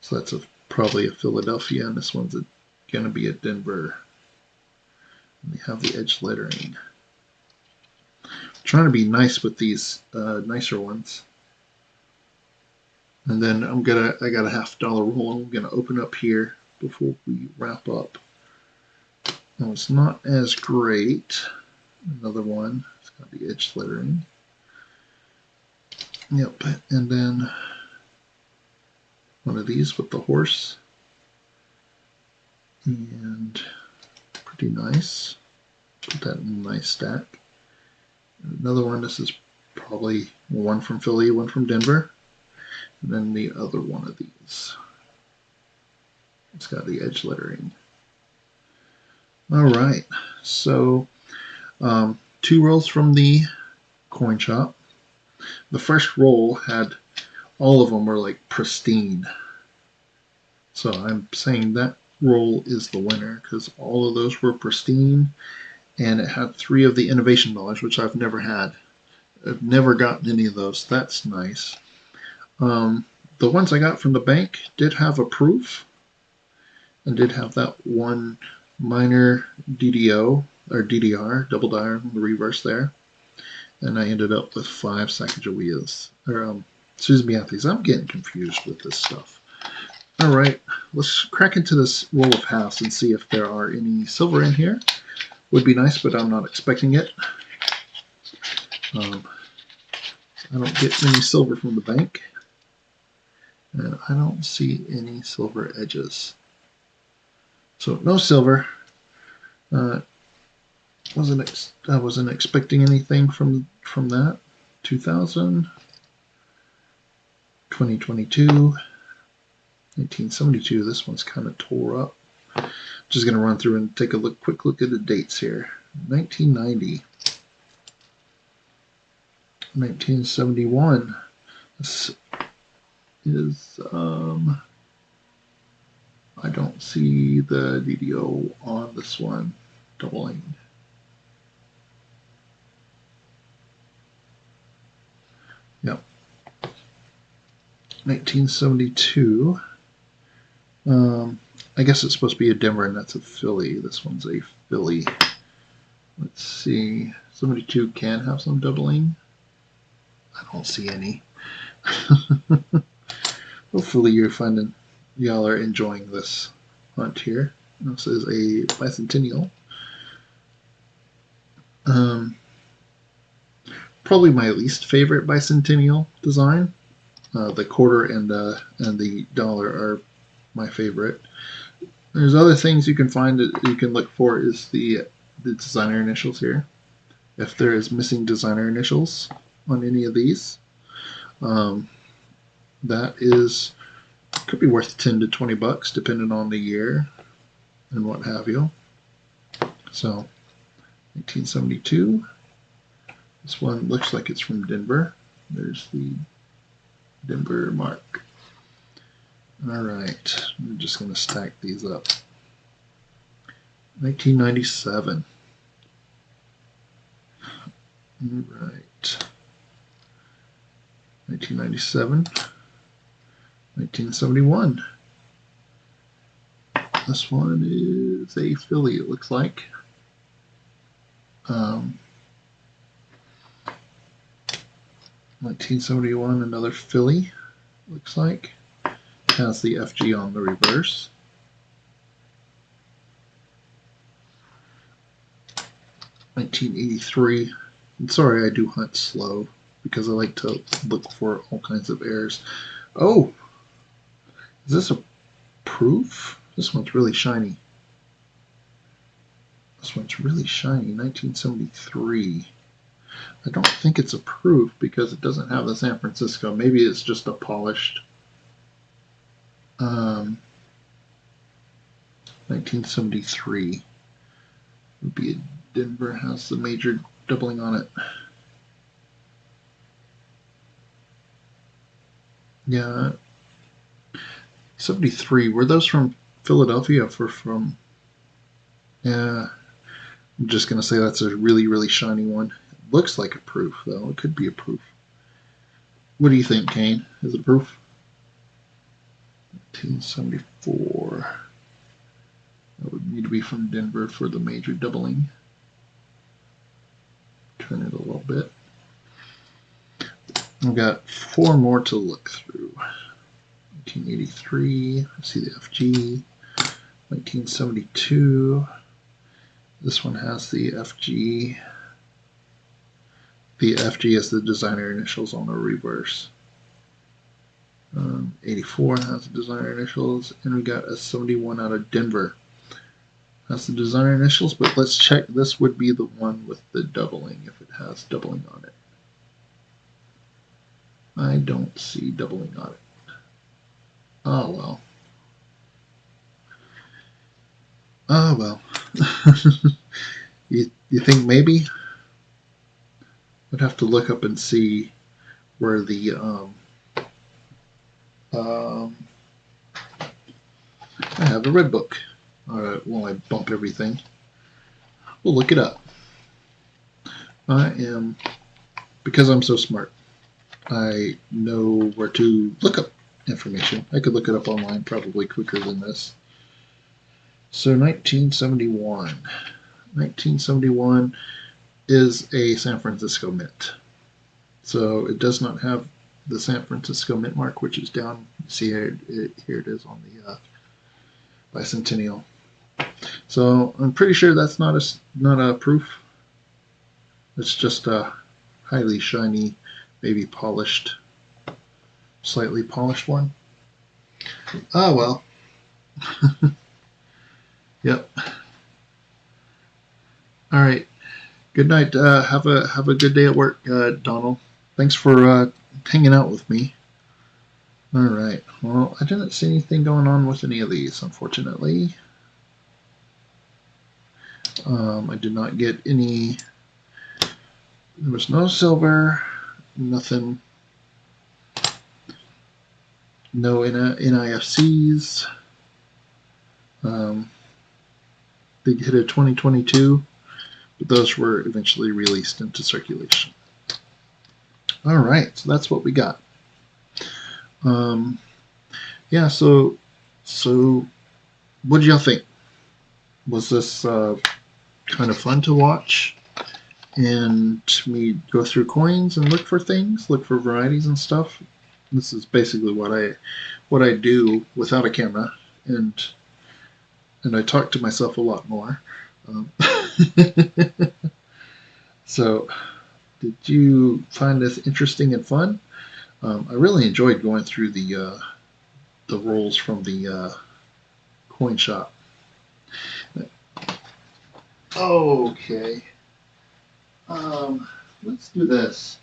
So that's probably a Philadelphia, and this one's going to be a Denver. And they have the edge lettering. I'm trying to be nice with these nicer ones. And then I got a $50 roll, and I'm gonna open up here before we wrap up. Now it's not as great. Another one. It's got the edge lettering. Yep, and then one of these with the horse. And pretty nice. Put that in a nice stack. And another one. This is probably one from Philly, one from Denver. And then the other one of these. It's got the edge lettering. All right, so 2 rolls from the coin shop. The first roll had, all of them were like pristine. So I'm saying that roll is the winner because all of those were pristine, and it had 3 of the innovation dollars, which I've never had. I've never gotten any of those. That's nice. The ones I got from the bank did have a proof and did have that one minor DDO or DDR, double dier in the reverse there. And I ended up with 5 Sacagaweas. Or, excuse me, Anthony's. I'm getting confused with this stuff. All right, let's crack into this roll of halves and see if there are any silver in here. Would be nice, but I'm not expecting it. I don't get any silver from the bank. And I don't see any silver edges. So no silver. I wasn't expecting anything from that. 2000, 2022, 1972. This one's kind of tore up. Just going to run through and take a quick look at the dates here. 1990, 1971. This is I don't see the DDO on this one doubling. Yep. 1972. I guess it's supposed to be a Denver, and that's a Philly. This one's a Philly. Let's see. 72 can have some doubling. I don't see any. Hopefully y'all are enjoying this hunt here. This is a bicentennial. Probably my least favorite bicentennial design. The quarter and the dollar are my favorite. There's other things you can find that you can look for is the designer initials here. If there is missing designer initials on any of these, that could be worth 10 to 20 bucks depending on the year and what have you. So 1972. This one looks like it's from Denver. There's the Denver mark. All right, I'm just going to stack these up. 1997. All right. 1997. 1971. This one is a Philly, it looks like. 1971, another Philly, looks like. Has the FG on the reverse. 1983. I'm sorry, I do hunt slow because I like to look for all kinds of errors. Oh, is this a proof? This one's really shiny. This one's really shiny. 1973. I don't think it's a proof because it doesn't have the San Francisco. Maybe it's just a polished. 1973 would be a Denver, has the major doubling on it. Yeah. 73. Were those from Philadelphia or from Yeah, I'm just going to say that's a really, really shiny one. It looks like a proof, though. It could be a proof. What do you think, Kane? Is it proof? 1974. That would need to be from Denver for the major doubling. Turn it a little bit. I've got 4 more to look through. 1983. I see the FG. 1972. This one has the FG. The FG is the designer initials on the reverse. 84 has the designer initials, and we got a 71 out of Denver. That's the designer initials, but let's check. This would be the one with the doubling if it has doubling on it. I don't see doubling on it. Oh well. Oh well. you think maybe? I'd have to look up and see where the I have a red book. Alright, while I bump everything. We'll look it up. I am, because I'm so smart, I know where to look up information. I could look it up online probably quicker than this. So 1971. 1971 is a San Francisco mint. So it does not have the San Francisco mint mark, which is down. See here, here it is on the bicentennial. So I'm pretty sure that's not a proof. It's just a highly shiny, maybe polished, slightly polished one. Oh well. Yep. All right. Good night. Have a good day at work, Donald. Thanks for hanging out with me. All right. Well, I didn't see anything going on with any of these, unfortunately. I did not get any. There was no silver, nothing, no NIFCs. They hit a 2022, but those were eventually released into circulation. All right, so that's what we got. Yeah, so what do y'all think? Was this kind of fun to watch? And me go through coins and look for things, look for varieties and stuff. This is basically what I do without a camera, and I talk to myself a lot more. So, did you find this interesting and fun? I really enjoyed going through the rolls from the coin shop. Okay. Let's do this.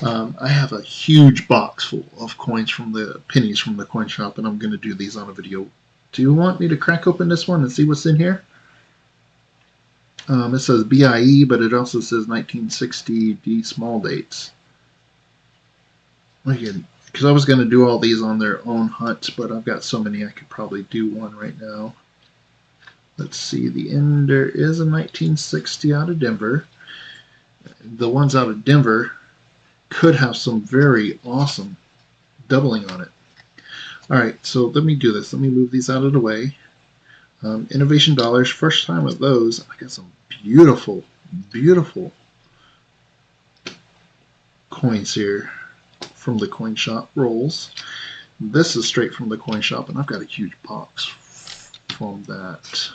I have a huge box full of coins from the pennies from the coin shop, and I'm going to do these on a video. Do you want me to crack open this one and see what's in here? It says BIE, but it also says 1960 D small dates. Because I was going to do all these on their own hunt, but I've got so many I could probably do one right now. Let's see, the Ender is a 1960 out of Denver. The ones out of Denver could have some very awesome doubling on it. All right, so let me do this. Let me move these out of the way. Innovation Dollars, first time with those. I got some beautiful, beautiful coins here from the coin shop rolls. This is straight from the coin shop, and I've got a huge box from that.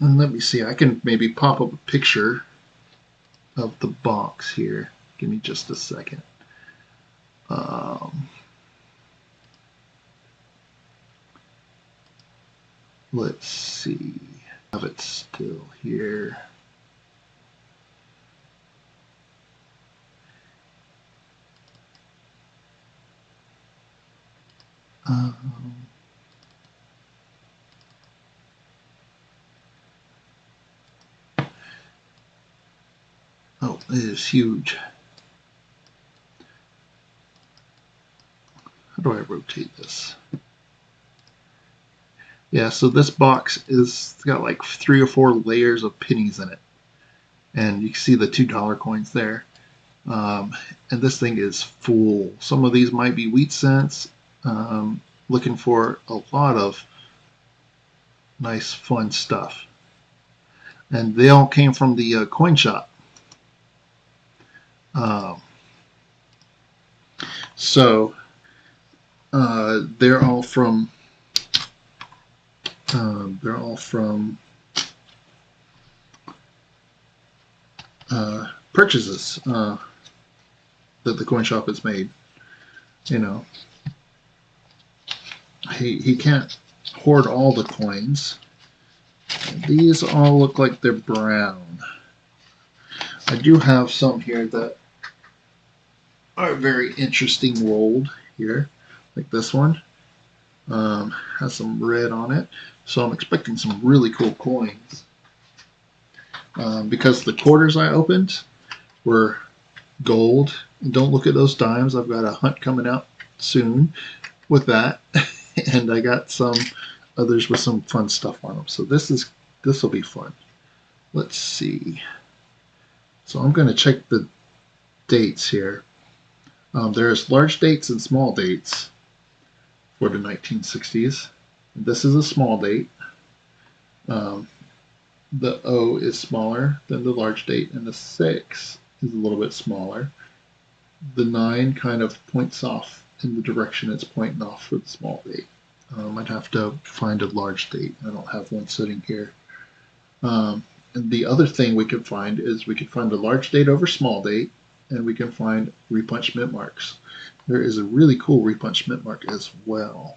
And let me see, I can maybe pop up a picture of the box here. Give me just a second. Let's see. I have it still here. Oh, it is huge. how do I rotate this? Yeah, so this box is got like 3 or 4 layers of pennies in it, and you can see the $2 coins there. And this thing is full. Some of these might be wheat cents. Looking for a lot of nice, fun stuff. And they all came from the coin shop. So they're all from purchases that the coin shop has made. You know, he can't hoard all the coins. These all look like they're brown. I do have some here that are very interesting rolled here, like this one. Has some red on it, so I'm expecting some really cool coins. Because the quarters I opened were gold. Don't look at those dimes. I've got a hunt coming out soon with that, and I got some others with some fun stuff on them. So this will be fun. Let's see. So I'm going to check the dates here. There's large dates and small dates for the 1960s. This is a small date. The O is smaller than the large date, and the 6 is a little bit smaller. The 9 kind of points off in the direction it's pointing off for the small date. I'd have to find a large date. I don't have one sitting here. And the other thing we could find is we could find a large date over small date, and we can find repunch mint marks. There is a really cool repunch mint mark as well.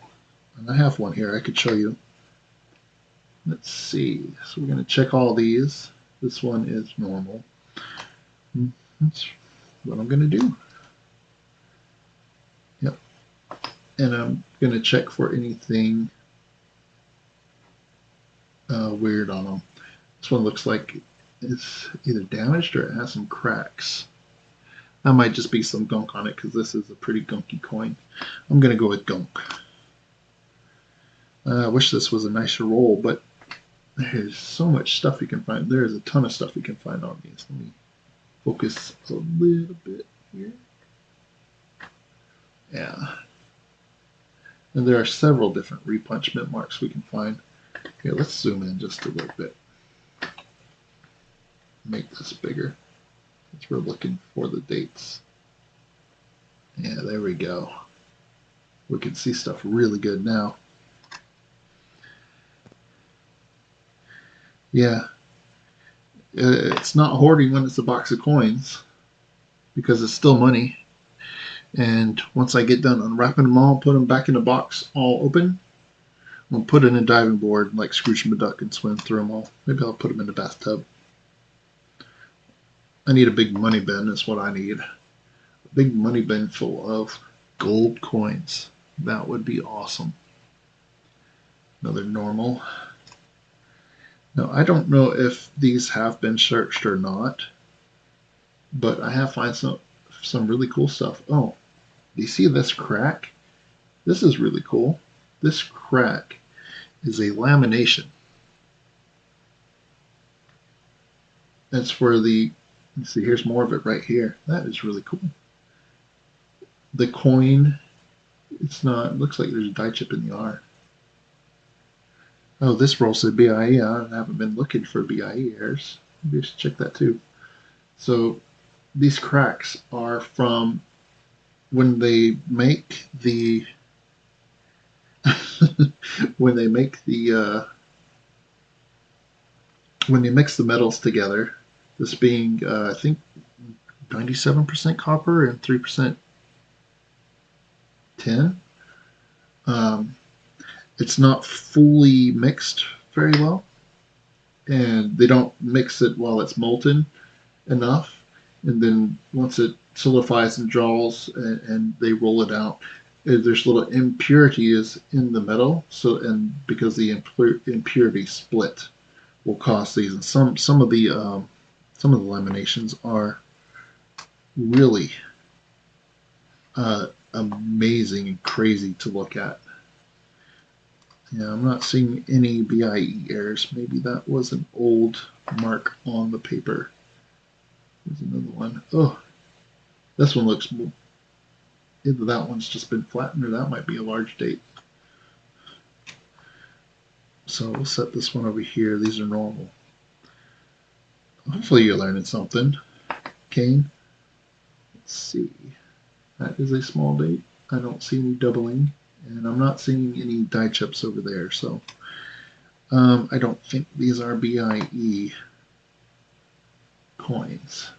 And I have one here I could show you. Let's see. So we're going to check all these. This one is normal. That's what I'm going to do. Yep. And I'm going to check for anything weird on them. This one looks like it's either damaged or it has some cracks. That might just be some gunk on it because this is a pretty gunky coin. I'm going to go with gunk. I wish this was a nicer roll, but there's so much stuff you can find. There's a ton of stuff you can find on these. Let me focus a little bit here. Yeah. And there are several different repunch mint marks we can find. Here, let's zoom in just a little bit. Make this bigger. As we're looking for the dates. Yeah, there we go. We can see stuff really good now. Yeah. It's not hoarding when it's a box of coins because it's still money. And once I get done unwrapping them all, put them back in the box all open, I'll put it in a diving board like Scrooge McDuck and swim through them all. Maybe I'll put them in the bathtub. I need a big money bin is what I need. A big money bin full of gold coins. That would be awesome. Another normal. Now, I don't know if these have been searched or not, but I have found some really cool stuff. Oh, do you see this crack? This is really cool. This crack is a lamination. That's where the, let's see, here's more of it right here. That is really cool. The coin, it's not, it looks like there's a die chip in the R. Oh, this roll said BIE. I haven't been looking for BIE errors. Maybe I should check that too. So these cracks are from when they make the when they mix the metals together. This being I think 97% copper and 3% tin. It's not fully mixed very well, and they don't mix it while it's molten enough, and then once it solidifies and draws and they roll it out, there's little impurities in the metal, so, and because the impurity split will cause these, and some of the laminations are really amazing and crazy to look at. Yeah, I'm not seeing any BIE errors. Maybe that was an old mark on the paper. There's another one. Oh, this one looks, either that one's just been flattened or that might be a large date. So we'll set this one over here. These are normal. Hopefully you're learning something, Kane. Let's see. That is a small date. I don't see any doubling, and I'm not seeing any die chips over there. So I don't think these are BIE coins.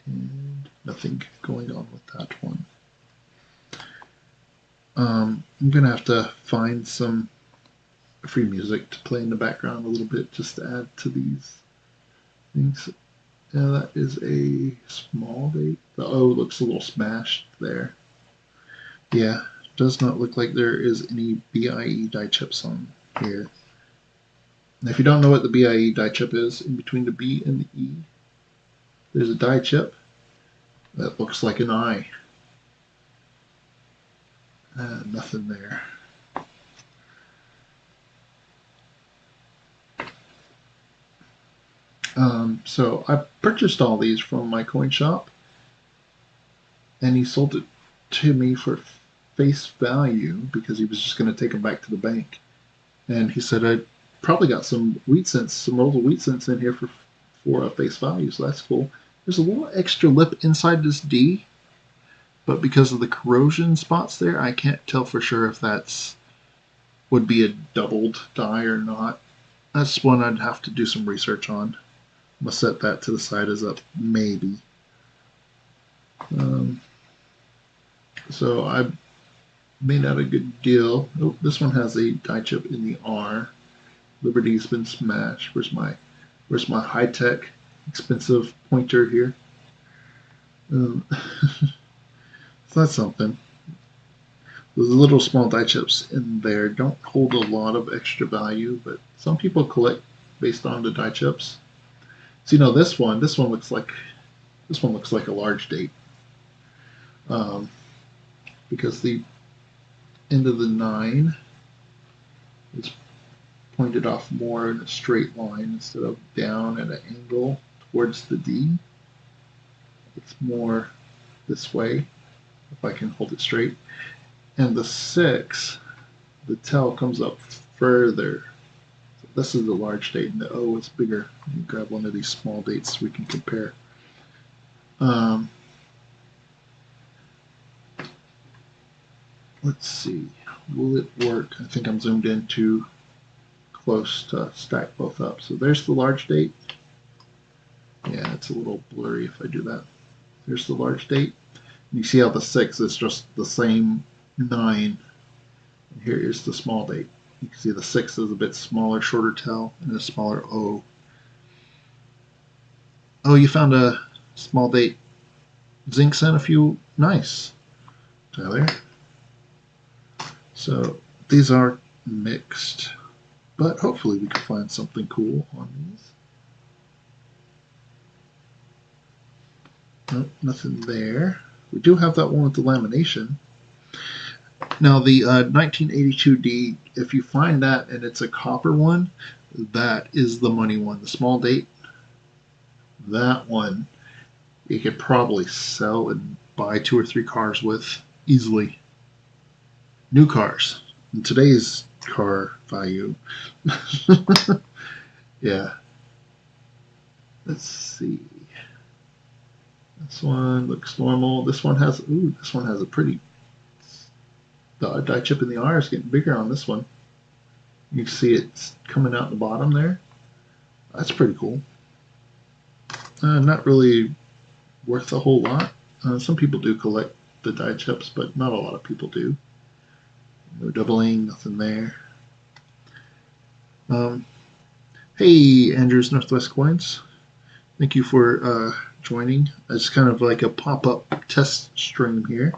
And nothing going on with that one. I'm going to have to find some free music to play in the background a little bit just to add to these things. Yeah, that is a small date. The O looks a little smashed there. Yeah, does not look like there is any BIE die chips on here. And if you don't know what the BIE die chip is, in between the B and the E, there's a die chip that looks like an I. Nothing there. So I purchased all these from my coin shop, and he sold it to me for face value because he was just going to take them back to the bank. And he said I probably got some wheat cents, some old wheat cents in here for a face value, so that's cool. There's a little extra lip inside this D, but because of the corrosion spots there, I can't tell for sure if that's would be a doubled die or not. That's one I'd have to do some research on. I'm going to set that to the side as a maybe. So I made out a good deal. Oh, this one has a die chip in the R. Liberty's been smashed. Where's my high-tech, expensive pointer here? So that's something. Those little small die chips in there don't hold a lot of extra value, but some people collect based on the die chips. So this one looks like a large date, because the end of the 9 is pointed off more in a straight line instead of down at an angle towards the D. It's more this way, if I can hold it straight. And the 6, the tail comes up further. So this is a large date, and the O is bigger. Let me grab one of these small dates so we can compare. Let's see. Will it work? I think I'm zoomed in too close to stack both up. So there's the large date. Yeah, it's a little blurry if I do that. There's the large date. You see how the 6 is just the same 9. And here is the small date. You can see the 6 is a bit smaller, shorter tail, and a smaller O. Oh, you found a small date zinc sent a few. Nice, Tyler. So these are mixed, but hopefully we can find something cool on these. Nope, nothing there. We do have that one with the lamination. Now the 1982D, if you find that and it's a copper one, that is the money one. The small date, that one, you could probably sell and buy 2 or 3 cars with easily. New cars in today's car value. Yeah. Let's see. This one looks normal. This one has a pretty. The die chip in the R is getting bigger on this one. You can see it's coming out the bottom there. That's pretty cool. Not really worth a whole lot. Some people do collect the die chips, but not a lot of people do. No doubling, nothing there. Hey, Andrews Northwest Coins. Thank you for joining. It's kind of like a pop-up test stream here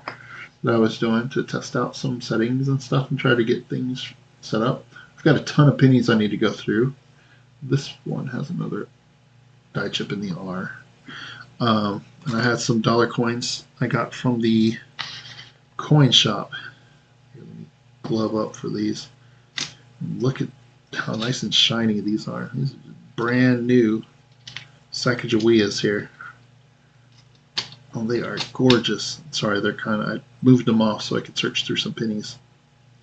that I was doing to test out some settings and stuff and try to get things set up. I've got a ton of pennies I need to go through. This one has another die chip in the R. I And I had some dollar coins I got from the coin shop. Here, let me glove up for these. And look at how nice and shiny these are. These are brand new Sacagaweas here. Oh, they are gorgeous. Sorry, they're kind of, I moved them off so I could search through some pennies.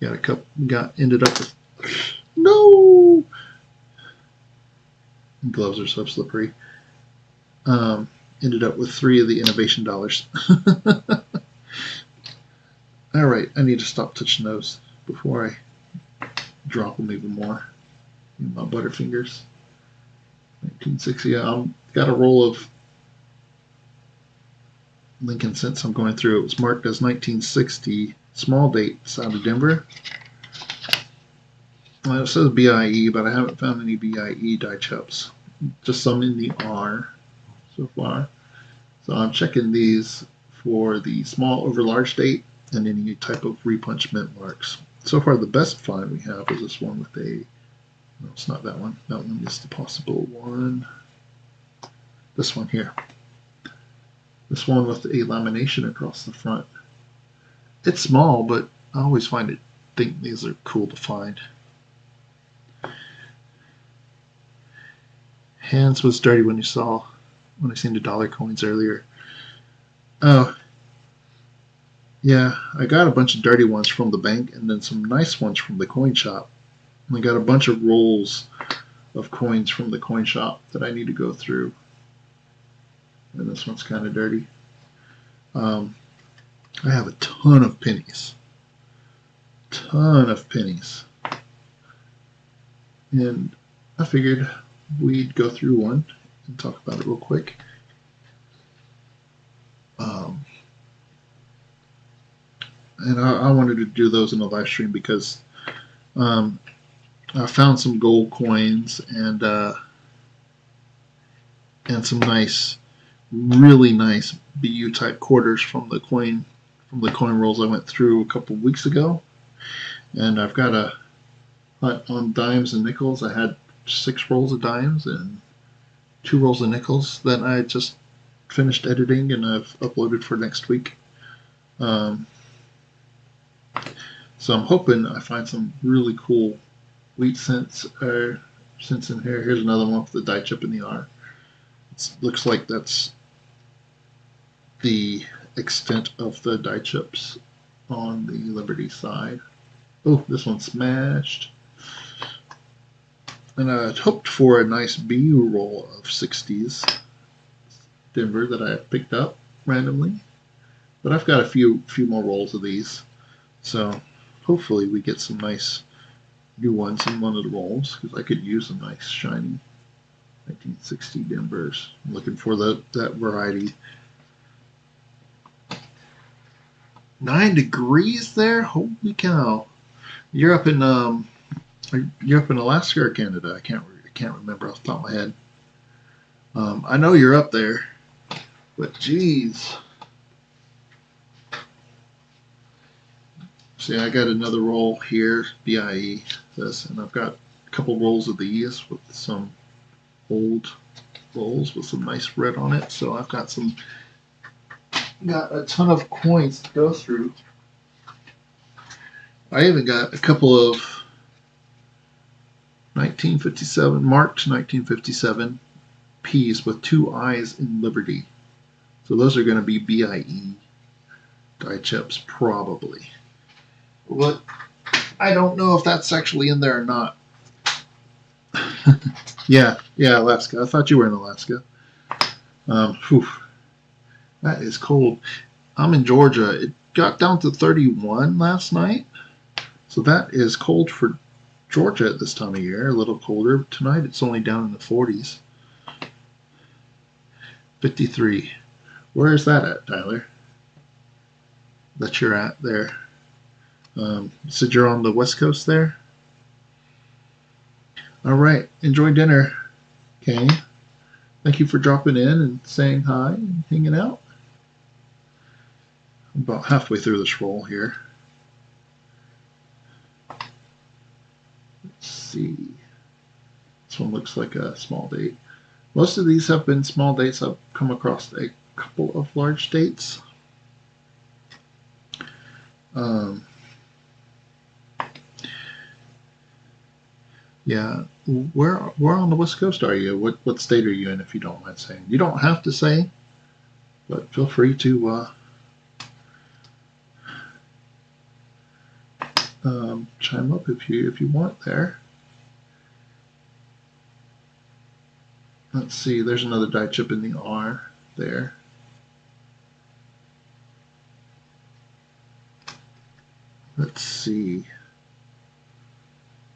Got a couple, ended up with, no! Gloves are so slippery. Ended up with 3 of the innovation dollars. All right, I need to stop touching those before I drop them even more. My Butterfingers. 1960. Got a roll of Lincoln Cents I'm going through. It was marked as 1960 small date out of Denver. Well, it says BIE, but I haven't found any BIE die chips. Just some in the R so far. So I'm checking these for the small over large date and any type of repunch mint marks. So far, the best find we have is this one with a. No, it's not that one. That one is the possible one. This one here. This one with a lamination across the front. It's small, but I always think these are cool to find. Hands was dirty when I seen the dollar coins earlier. Oh, yeah, I got a bunch of dirty ones from the bank and then some nice ones from the coin shop. I got a bunch of rolls of coins from the coin shop that I need to go through. And this one's kind of dirty. I have a ton of pennies. And I figured we'd go through one and talk about it real quick. And I wanted to do those in a live stream because I found some gold coins and some really nice BU type quarters from the coin rolls I went through a couple weeks ago. And I've got a hunt on dimes and nickels. I had 6 rolls of dimes and 2 rolls of nickels that I just finished editing and I've uploaded for next week. So I'm hoping I find some really cool wheat cents in here. Here's another one with the die chip in the R. It looks like that's the extent of the die chips on the Liberty side. Oh, this one's smashed. And I had hoped for a nice BU roll of 60s Denver that I picked up randomly. But I've got a few more rolls of these. So hopefully we get some nice new ones in one of the rolls because I could use a nice shiny 1960 Denvers. I'm looking for that variety. 9 degrees there? Holy cow! You're up in Alaska or Canada? I can't remember off the top of my head. I know you're up there, but geez. See, I got another roll here, BIE, this, and I've got a couple rolls of these with some old rolls with some nice red on it. So I've got a ton of coins to go through. I even got a couple of 1957, marked 1957 P's with 2 eyes in Liberty. So those are going to be BIE die chips probably. But I don't know if that's actually in there or not. yeah, Alaska. I thought you were in Alaska. That is cold. I'm in Georgia. It got down to 31 last night. So that is cold for Georgia at this time of year. A little colder. Tonight it's only down in the 40s. 53. Where is that at, Tyler? That you're at there. You said you're on the West Coast there? All right. Enjoy dinner, Kenny. Thank you for dropping in and saying hi and hanging out. I'm about halfway through this roll here. Let's see. This one looks like a small date. Most of these have been small dates I've come across couple of large states. Yeah, where on the West Coast are you? What state are you in, if you don't mind saying? You don't have to say, but feel free to chime up if you want there. Let's see, there's another die chip in the R there. Let's see.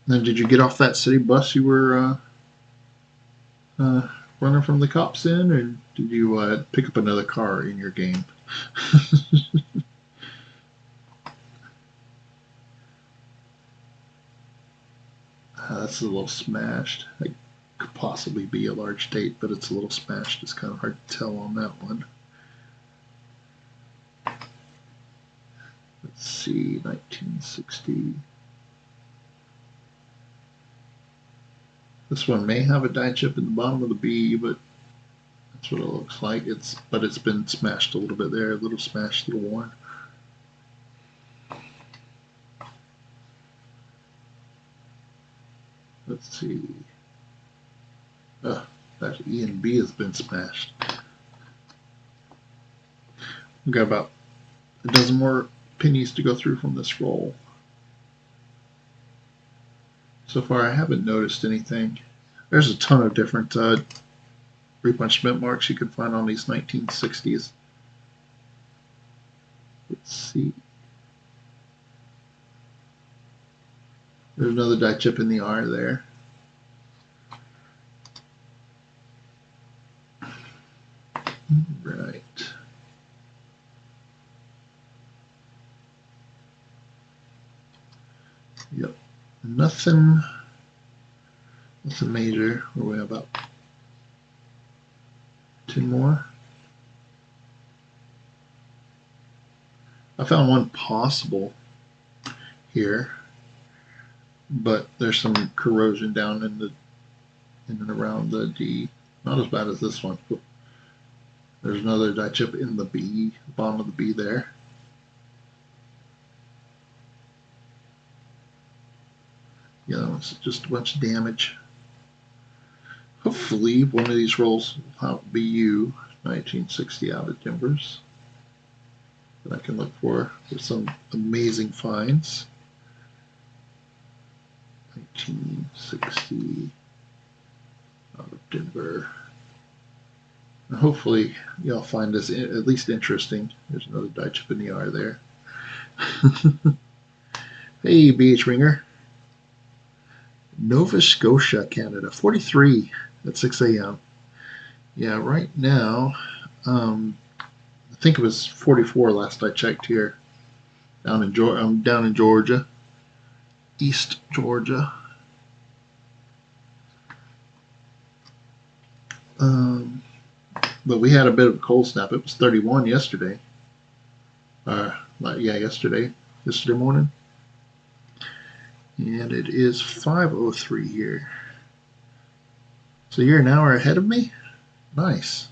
Then did you get off that city bus you were running from the cops in, or did you pick up another car in your game? That's a little smashed. It could possibly be a large state, but it's a little smashed. It's kind of hard to tell on that one. Let's see, 1960. This one may have a die chip in the bottom of the B, but that's what it looks like. But it's been smashed a little bit there, a little smashed, a little worn. Let's see. That E and B has been smashed. We've got about a dozen more pennies to go through from this roll. So far, I haven't noticed anything. There's a ton of different repunchment marks you can find on these 1960s. Let's see. There's another die chip in the R there. Right. Yep. Nothing major. We're about 10 more. I found one possible here, but there's some corrosion down in and around the D. Not as bad as this one. There's another die chip in the B, bottom of the B there. Yeah, that one's just a bunch of damage. Hopefully one of these rolls will be you, 1960 out of Denver's, that I can look for with some amazing finds. 1960 out of Denver. And hopefully y'all find this at least interesting. There's another die chip in the R there. Hey, BH Ringer. Nova Scotia, Canada, 43 at 6 a.m. Yeah, right now, I think it was 44 last I checked here. I'm down in Georgia, East Georgia. But we had a bit of a cold snap. It was 31 yesterday. Yesterday morning. And it is 5:03 here. So you're an hour ahead of me? Nice.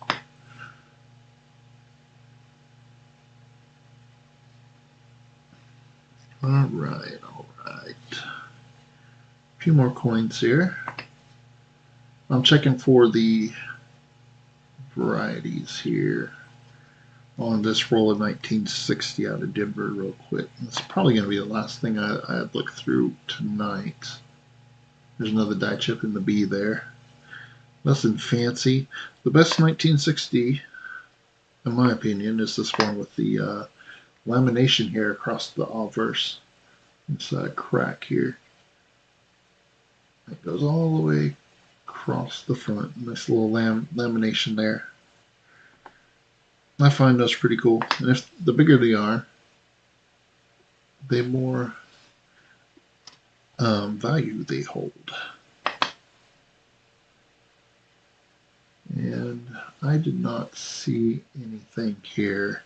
All right. A few more coins here. I'm checking for the varieties here on this roll of 1960 out of Denver real quick. It's probably going to be the last thing I look through tonight. There's another die chip in the B there. Nothing fancy. The best 1960, in my opinion, is this one with the lamination here across the obverse. It's a crack here. It goes all the way across the front. Nice little lamination there. I find those pretty cool. And if the bigger they are, the more value they hold. And I did not see anything here.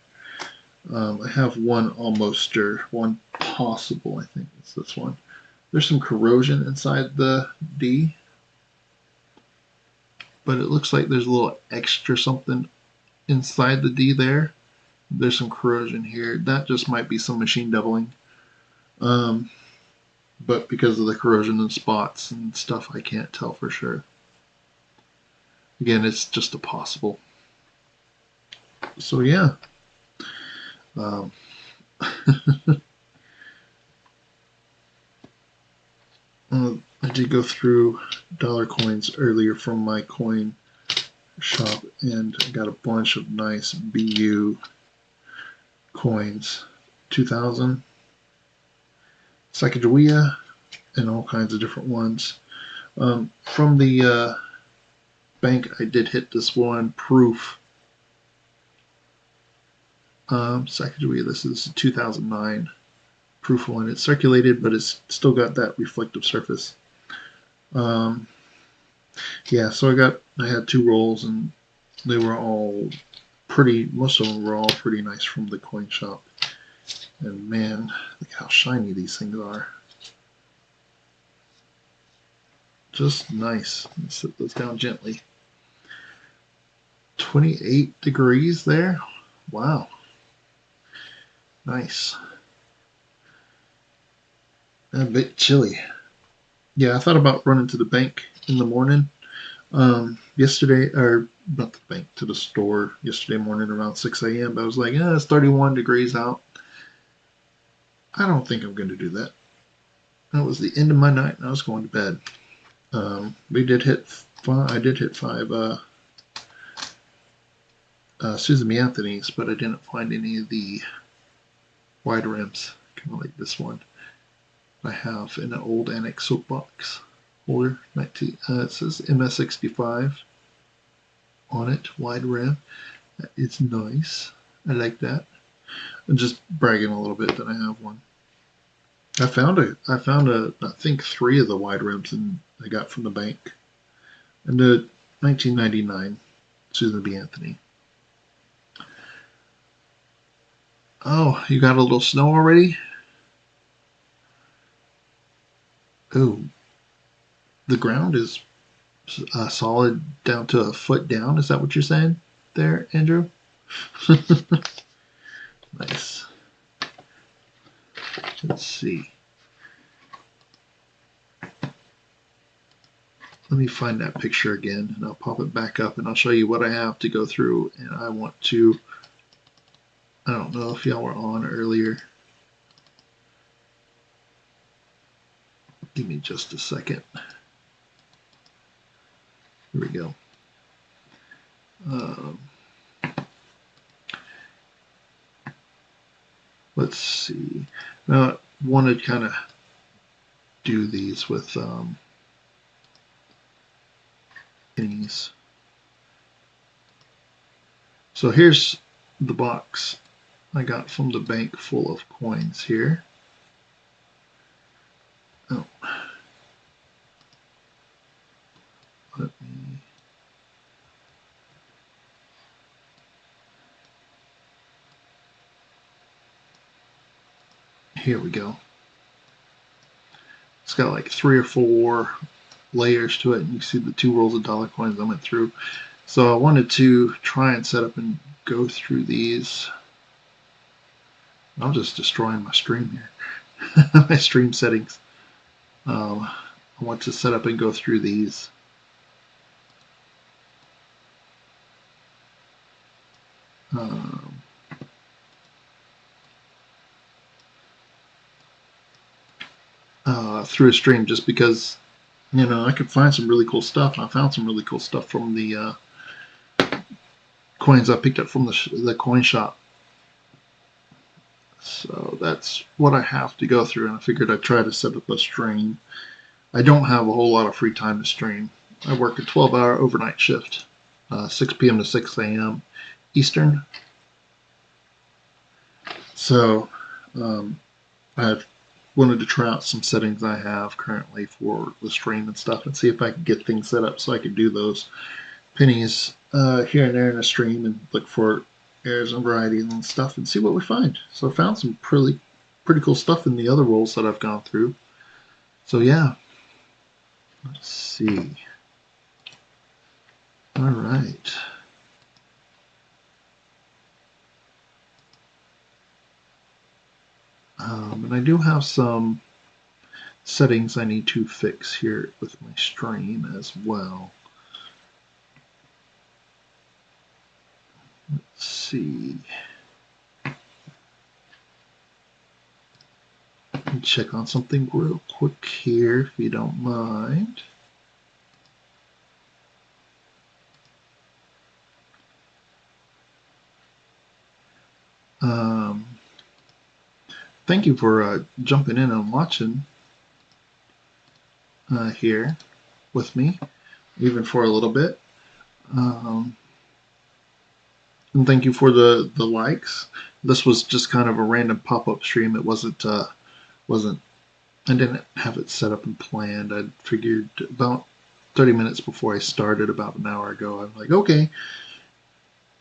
I have one almoster, one possible, I think it's this one. There's some corrosion inside the D, but it looks like there's a little extra something inside the D there. There's some corrosion here. That just might be some machine doubling. But because of the corrosion and spots and stuff, I can't tell for sure. Again, it's just a possible. So yeah. Um, I did go through dollar coins earlier from my coin shop, and I got a bunch of nice BU coins. 2000, Sacagawea, and all kinds of different ones. From the bank, I did hit this one, Proof. Sacagawea, this is 2009 Proof one. It's circulated, but it's still got that reflective surface. Yeah, so I had 2 rolls, and they were all pretty, most of them were all pretty nice from the coin shop. And man, look how shiny these things are. Just nice. Let's set those down gently. 28 degrees there. Wow. Nice. A bit chilly. Yeah, I thought about running to the bank in the morning. Yesterday, or not the bank, to the store yesterday morning around 6 a.m. But I was like, it's 31 degrees out. I don't think I'm going to do that. That was the end of my night, and I was going to bed. We did hit 5. I did hit 5 Susan B. Anthony's, but I didn't find any of the wide rims, kind of like this one I have in an old Annex soapbox holder. It says MS65 on it, wide rim. It's nice. I like that. I'm just bragging a little bit that I have one. I found I think 3 of the wide rims I got from the bank. And the 1999 Susan B. Anthony. Oh, you got a little snow already? Oh, the ground is solid down to a foot down. Is that what you're saying there, Andrew? Nice. Let's see. Let me find that picture again, and I'll pop it back up, and I'll show you what I have to go through. And I want to, I don't know if y'all were on earlier. Give me just a second. Here we go. Let's see. Now, I want to kind of do these with pennies. So here's the box I got from the bank full of coins here. Oh. Let me... Here we go. It's got like 3 or 4 layers to it, and you see the 2 rolls of dollar coins I went through. So I wanted to try and set up and go through these. I'm just destroying my stream here. My stream settings. I want to set up and go through these. Through a stream, just because I could find some really cool stuff. I found some really cool stuff from the coins I picked up from the coin shop. So that's what I have to go through, and I figured I'd try to set up a stream. I don't have a whole lot of free time to stream. I work a 12-hour overnight shift, 6 p.m. to 6 a.m. Eastern. So I've wanted to try out some settings I have currently for the stream and stuff, and see if I can get things set up so I can do those pennies here and there in a stream, and look for errors and varieties and stuff, and see what we find. So I found some pretty cool stuff in the other rolls that I've gone through. So yeah, let's see. All right. And I do have some settings I need to fix here with my stream as well. Let's see. Let me check on something real quick here, if you don't mind. Thank you for jumping in and watching here with me, even for a little bit. And thank you for the likes. This was just kind of a random pop-up stream. It wasn't I didn't have it set up and planned. I figured about 30 minutes before I started, about an hour ago, I'm like, okay,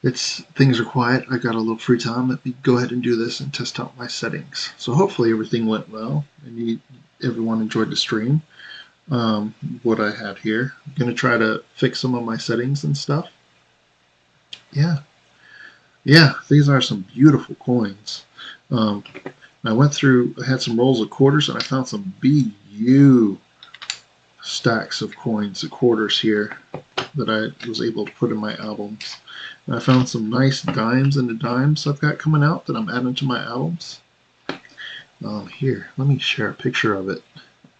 things are quiet. I got a little free time. Let me go ahead and do this and test out my settings. So hopefully everything went well and everyone enjoyed the stream. What I had here. I'm going to try to fix some of my settings and stuff. Yeah, these are some beautiful coins. I went through, I had some rolls of quarters, and I found some BU stacks of coins, of quarters here that I was able to put in my albums. And I found some nice dimes in the dimes I've got coming out that I'm adding to my albums. Here, let me share a picture of it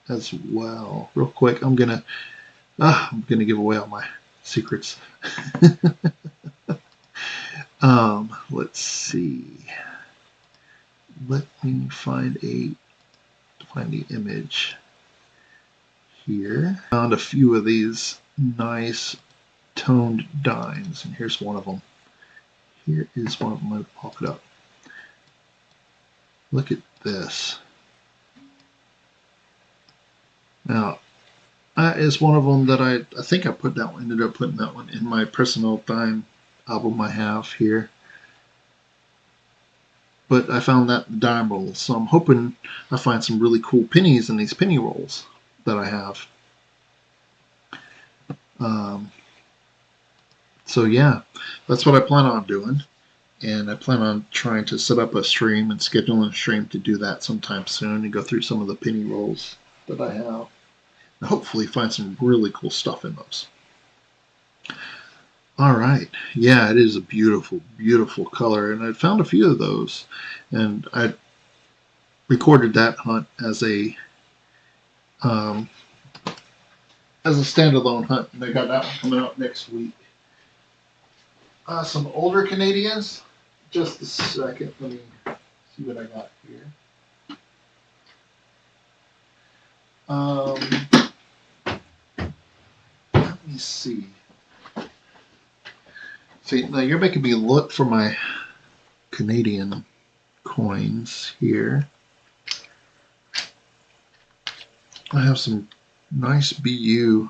as well, real quick. I'm gonna give away all my secrets. Let's see. Let me find the image here. Found a few of these nice toned dimes, and here's one of them. Here is one of them. I'll pop it up. Look at this. Now, that is one of them that I think I ended up putting that one in my personal dime album I have here. But I found that dime rolls, so I'm hoping I find some really cool pennies in these penny rolls that I have. So yeah, that's what I plan on doing, and I plan on trying to set up a stream and scheduling a stream to do that sometime soon and go through some of the penny rolls that I have, and hopefully find some really cool stuff in those. All right, yeah, it is a beautiful, beautiful color, and I found a few of those, and I recorded that hunt as a standalone hunt, and I got that one coming out next week. Some older Canadians. Just a second, let me see what I got here. Let me see. See, now you're making me look for my Canadian coins here. I have some nice BU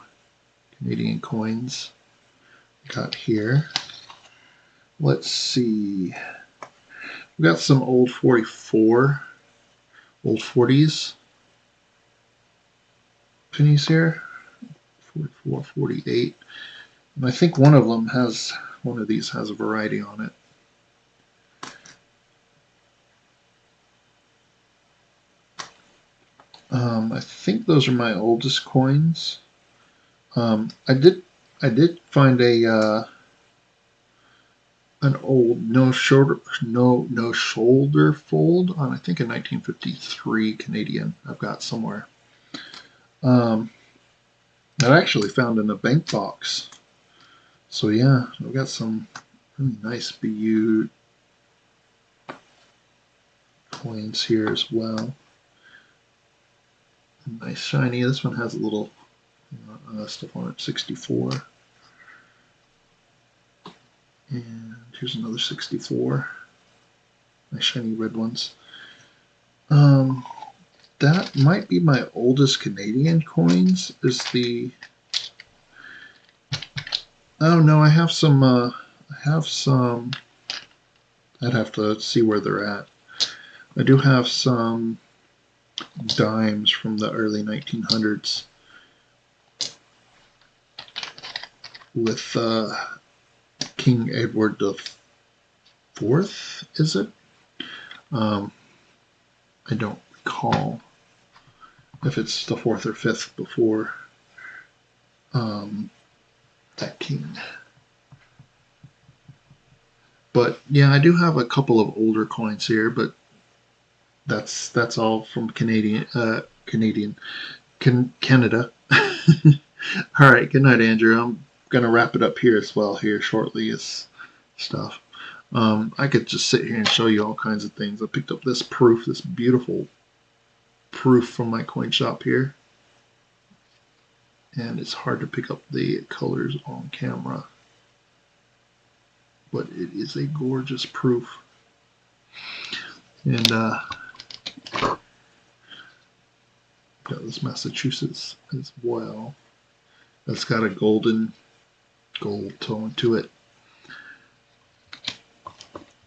Canadian coins got here. Let's see. We got some old 44, old 40s pennies here. 44, 48. And I think one of these has a variety on it. I think those are my oldest coins. I did find an old no shoulder fold on, I think, a 1953 Canadian I've got somewhere. I actually found in a bank box. So yeah, I've got some really nice BU coins here as well. Nice shiny. This one has a little stuff on it. 64. And here's another 64. Nice shiny red ones. That might be my oldest Canadian coins. Oh no, I have some. I'd have to see where they're at. I do have some dimes from the early 1900s with King Edward IV, is it? I don't recall if it's the 4th or 5th before that king. But yeah, I do have a couple of older coins here, but that's all from Canada. All right, good night, Andrew. I'm gonna wrap it up here as well here shortly is stuff. I could just sit here and show you all kinds of things. I picked up this proof, this beautiful proof from my coin shop here, and it's hard to pick up the colors on camera, but it is a gorgeous proof. And got this Massachusetts as well. That's got a golden gold tone to it.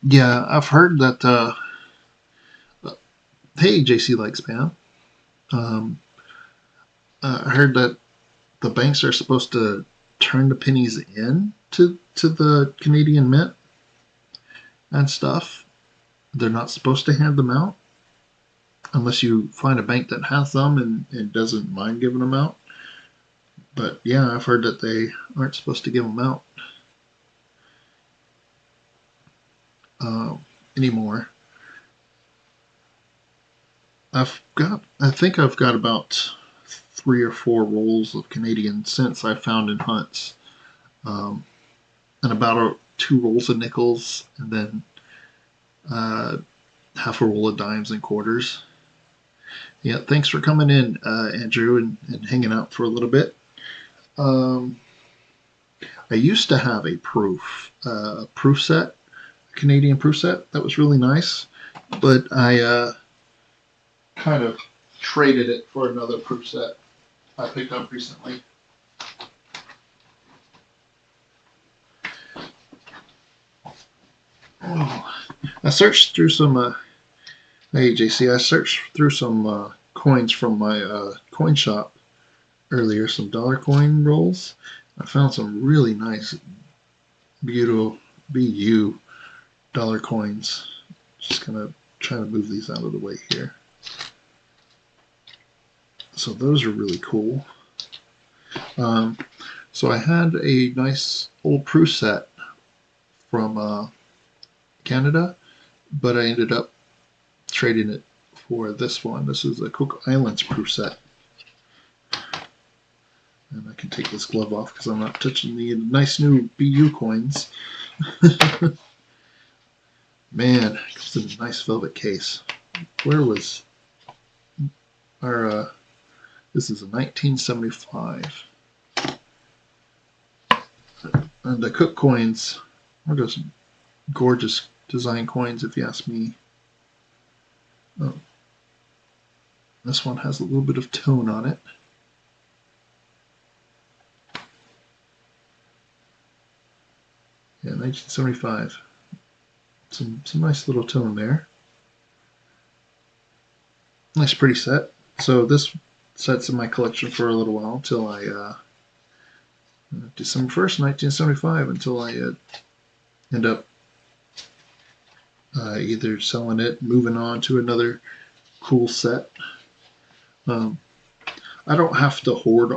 Yeah, I've heard that. Hey, JC likes Spam. I heard that the banks are supposed to turn the pennies in to the Canadian Mint and stuff. They're not supposed to hand them out unless you find a bank that has them and doesn't mind giving them out. But yeah, I've heard that they aren't supposed to give them out anymore. I think I've got about 3 or 4 rolls of Canadian cents I found in hunts, and about 2 rolls of nickels, and then half a roll of dimes and quarters. Yeah, thanks for coming in, Andrew, and hanging out for a little bit. I used to have a proof set, a Canadian proof set that was really nice, but I kind of traded it for another proof set I picked up recently. Oh, I searched through some. Hey JC, I searched through some coins from my coin shop earlier, some dollar coin rolls. I found some really nice, beautiful BU dollar coins. Just gonna try to move these out of the way here. So those are really cool. So I had a nice old proof set from Canada, but I ended up trading it for this one. This is a Cook Islands proof set. And I can take this glove off because I'm not touching the nice new BU coins. Man, it comes in a nice velvet case. Where was our, this is a 1975. And the Cook coins are just gorgeous design coins, if you ask me. Oh. This one has a little bit of tone on it. Yeah, 1975. Some nice little tone there. Nice pretty set. So this set's in my collection for a little while until I December 1st, 1975, until I end up either selling it, moving on to another cool set. I don't have to hoard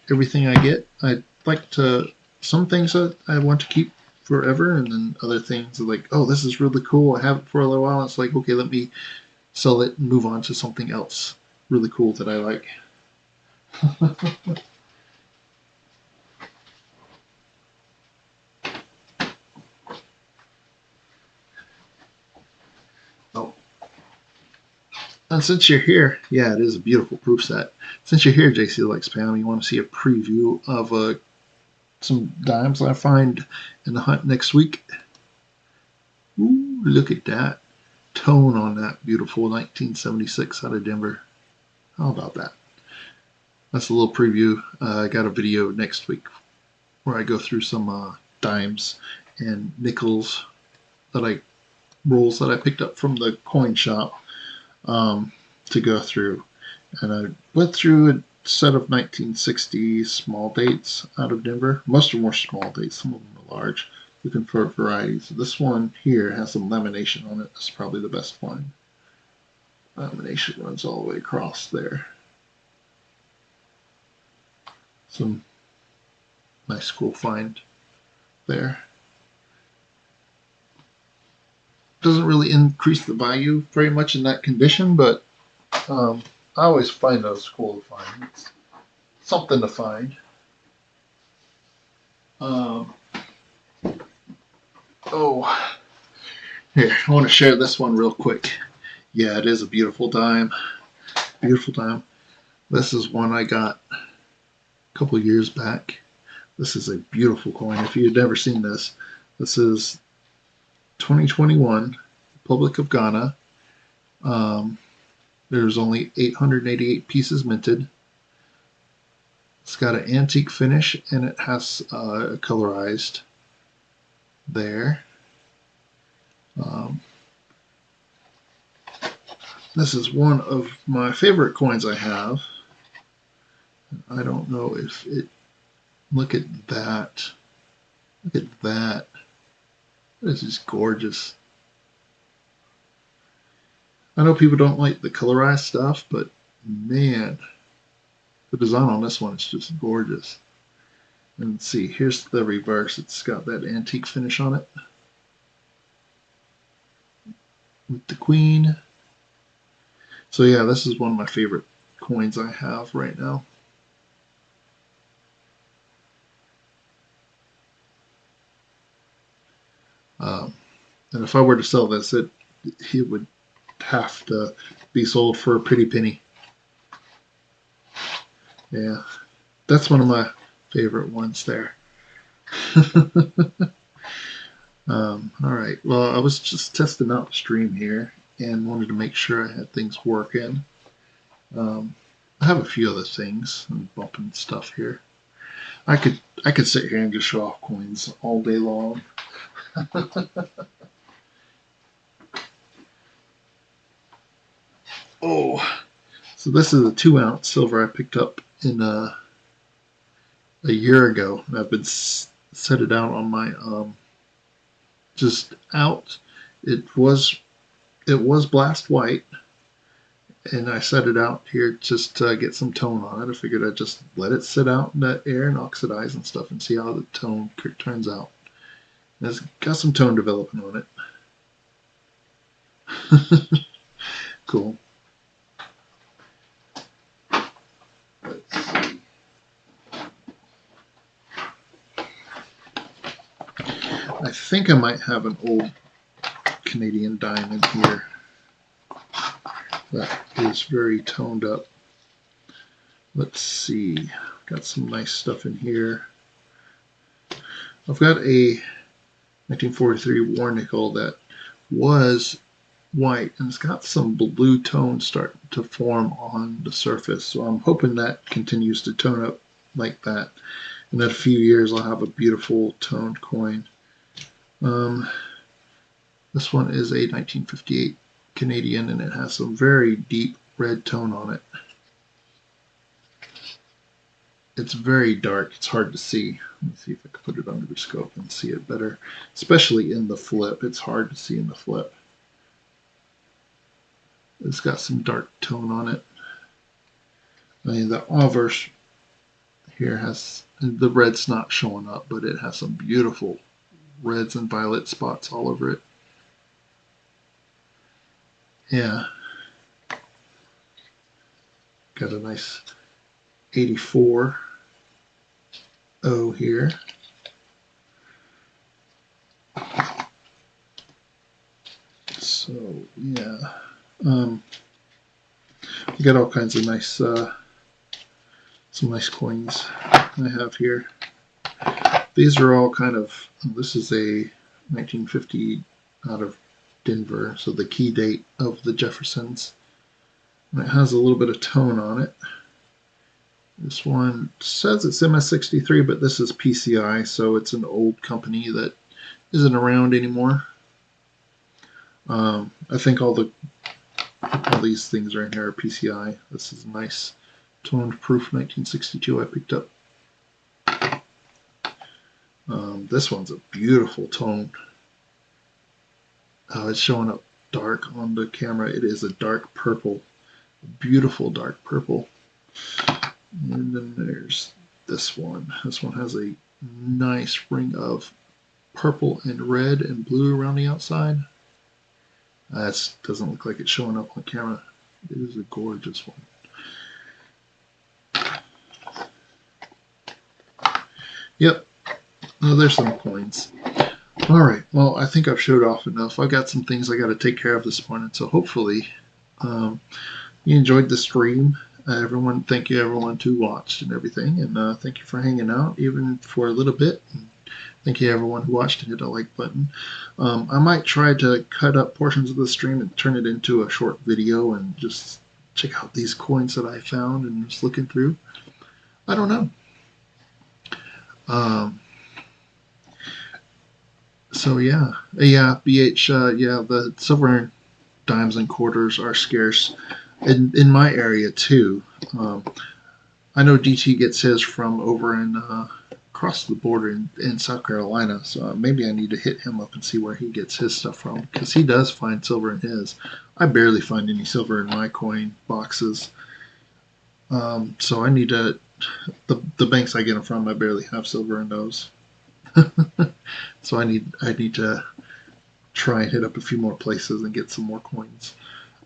everything I get. I like to, some things that I want to keep forever, and then other things are like, oh, this is really cool. I have it for a little while. It's like, okay, let me sell it and move on to something else really cool that I like. Oh. And since you're here, yeah, it is a beautiful proof set. Since you're here, JC Likes Spam, you want to see a preview of some dimes I find in the hunt next week. Ooh, look at that tone on that beautiful 1976 out of Denver. How about that? That's a little preview. I got a video next week where I go through some dimes and nickels rolls that I picked up from the coin shop to go through. And I went through a set of 1960 small dates out of Denver. Most of them were small dates, some of them are large, looking for varieties. This one here has some lamination on it. It's probably the best one. Lamination runs all the way across there. Some nice cool find there. Doesn't really increase the value very much in that condition, but I always find those cool to find. It's something to find. Oh, here, I want to share this one real quick. Yeah, it is a beautiful dime. Beautiful dime. This is one I got a couple years back. This is a beautiful coin. If you've never seen this, this is 2021, Republic of Ghana. There's only 888 pieces minted. It's got an antique finish and it has colorized there. This is one of my favorite coins I have. I don't know if it. Look at that. Look at that. This is gorgeous. I know people don't like the colorized stuff, but man, the design on this one is just gorgeous. And see, here's the reverse. It's got that antique finish on it. With the queen. So yeah, this is one of my favorite coins I have right now. And if I were to sell this, it would have to be sold for a pretty penny. Yeah, that's one of my favorite ones there. All right, well, I was just testing out the stream here and wanted to make sure I had things working. I have a few other things. I'm bumping stuff here. I could sit here and just show off coins all day long. Oh, so this is a 2-ounce silver I picked up in a year ago, and I've been set it out on my just out. It was blast white, and I set it out here just to get some tone on it. I figured I'd just let it sit out in the air and oxidize and stuff and see how the tone turns out. And it's got some tone developing on it. Cool. Let's see. I think I might have an old Canadian dime in here that is very toned up. Let's see. Got some nice stuff in here. I've got a 1943 war nickel that was white and it's got some blue tones starting to form on the surface, so I'm hoping that continues to tone up like that. In a few years I'll have a beautiful toned coin. This one is a 1958 Canadian and it has some very deep red tone on it. It's very dark. It's hard to see. Let me see if I can put it under the scope and see it better. Especially in the flip. It's hard to see in the flip. It's got some dark tone on it. I mean, the obverse here has, the red's not showing up, but it has some beautiful reds and violet spots all over it. Yeah. Got a nice 84 O here. So yeah, you got all kinds of nice, some nice coins I have here. These are all kind of. This is a 1950 out of Denver, so the key date of the Jeffersons. And it has a little bit of tone on it. This one says it's MS63, but this is PCI, so it's an old company that isn't around anymore. I think all these things are in here are PCI. This is a nice toned proof 1962 I picked up. This one's a beautiful tone. It's showing up dark on the camera. It is a dark purple, beautiful dark purple. And then there's this one. This one has a nice ring of purple and red and blue around the outside. That doesn't look like it's showing up on camera. It is a gorgeous one. Yep. Oh, there's some coins. All right. Well, I think I've showed off enough. I got some things I got to take care of this morning. So hopefully you enjoyed the stream. Everyone, thank you everyone who watched and everything. And thank you for hanging out even for a little bit. And thank you everyone who watched and hit the like button. I might try to cut up portions of the stream and turn it into a short video and just check out these coins that I found and just looking through. I don't know. So yeah, BH, yeah, the silver and dimes and quarters are scarce in my area too. I know DT gets his from over in across the border in South Carolina, so maybe I need to hit him up and see where he gets his stuff from, because he does find silver in his. I barely find any silver in my coin boxes, so I need to. The banks I get them from, I barely have silver in those. So I need to try and hit up a few more places and get some more coins.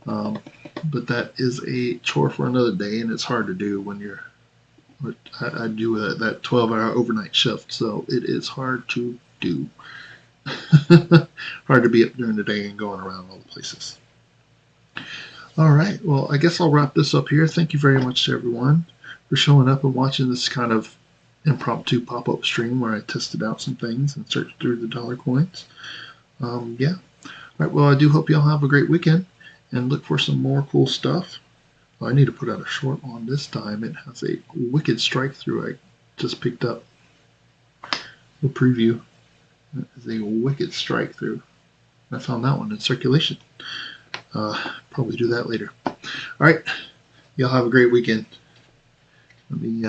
But that is a chore for another day, and it's hard to do when you're. I do that 12-hour overnight shift, so it is hard to do. Hard to be up during the day and going around all the places. All right, well, I guess I'll wrap this up here. Thank you very much to everyone for showing up and watching this kind of impromptu pop-up stream where I tested out some things and searched through the dollar coins. Yeah. All right, well, I do hope y'all have a great weekend and look for some more cool stuff. Well, I need to put out a short on this time. It has a wicked strike through I just picked up. The preview. It is a wicked strike through. I found that one in circulation. Probably do that later. All right. Y'all have a great weekend. Let me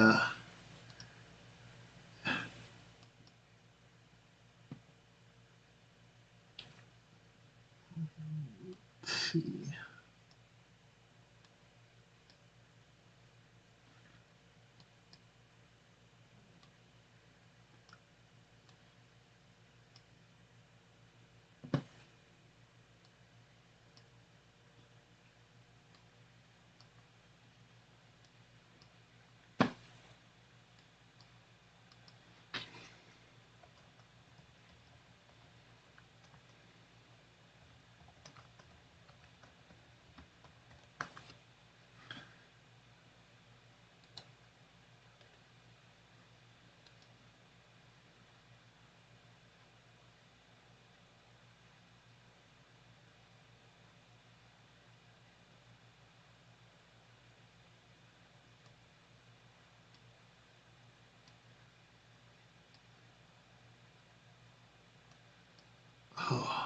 see. Oh.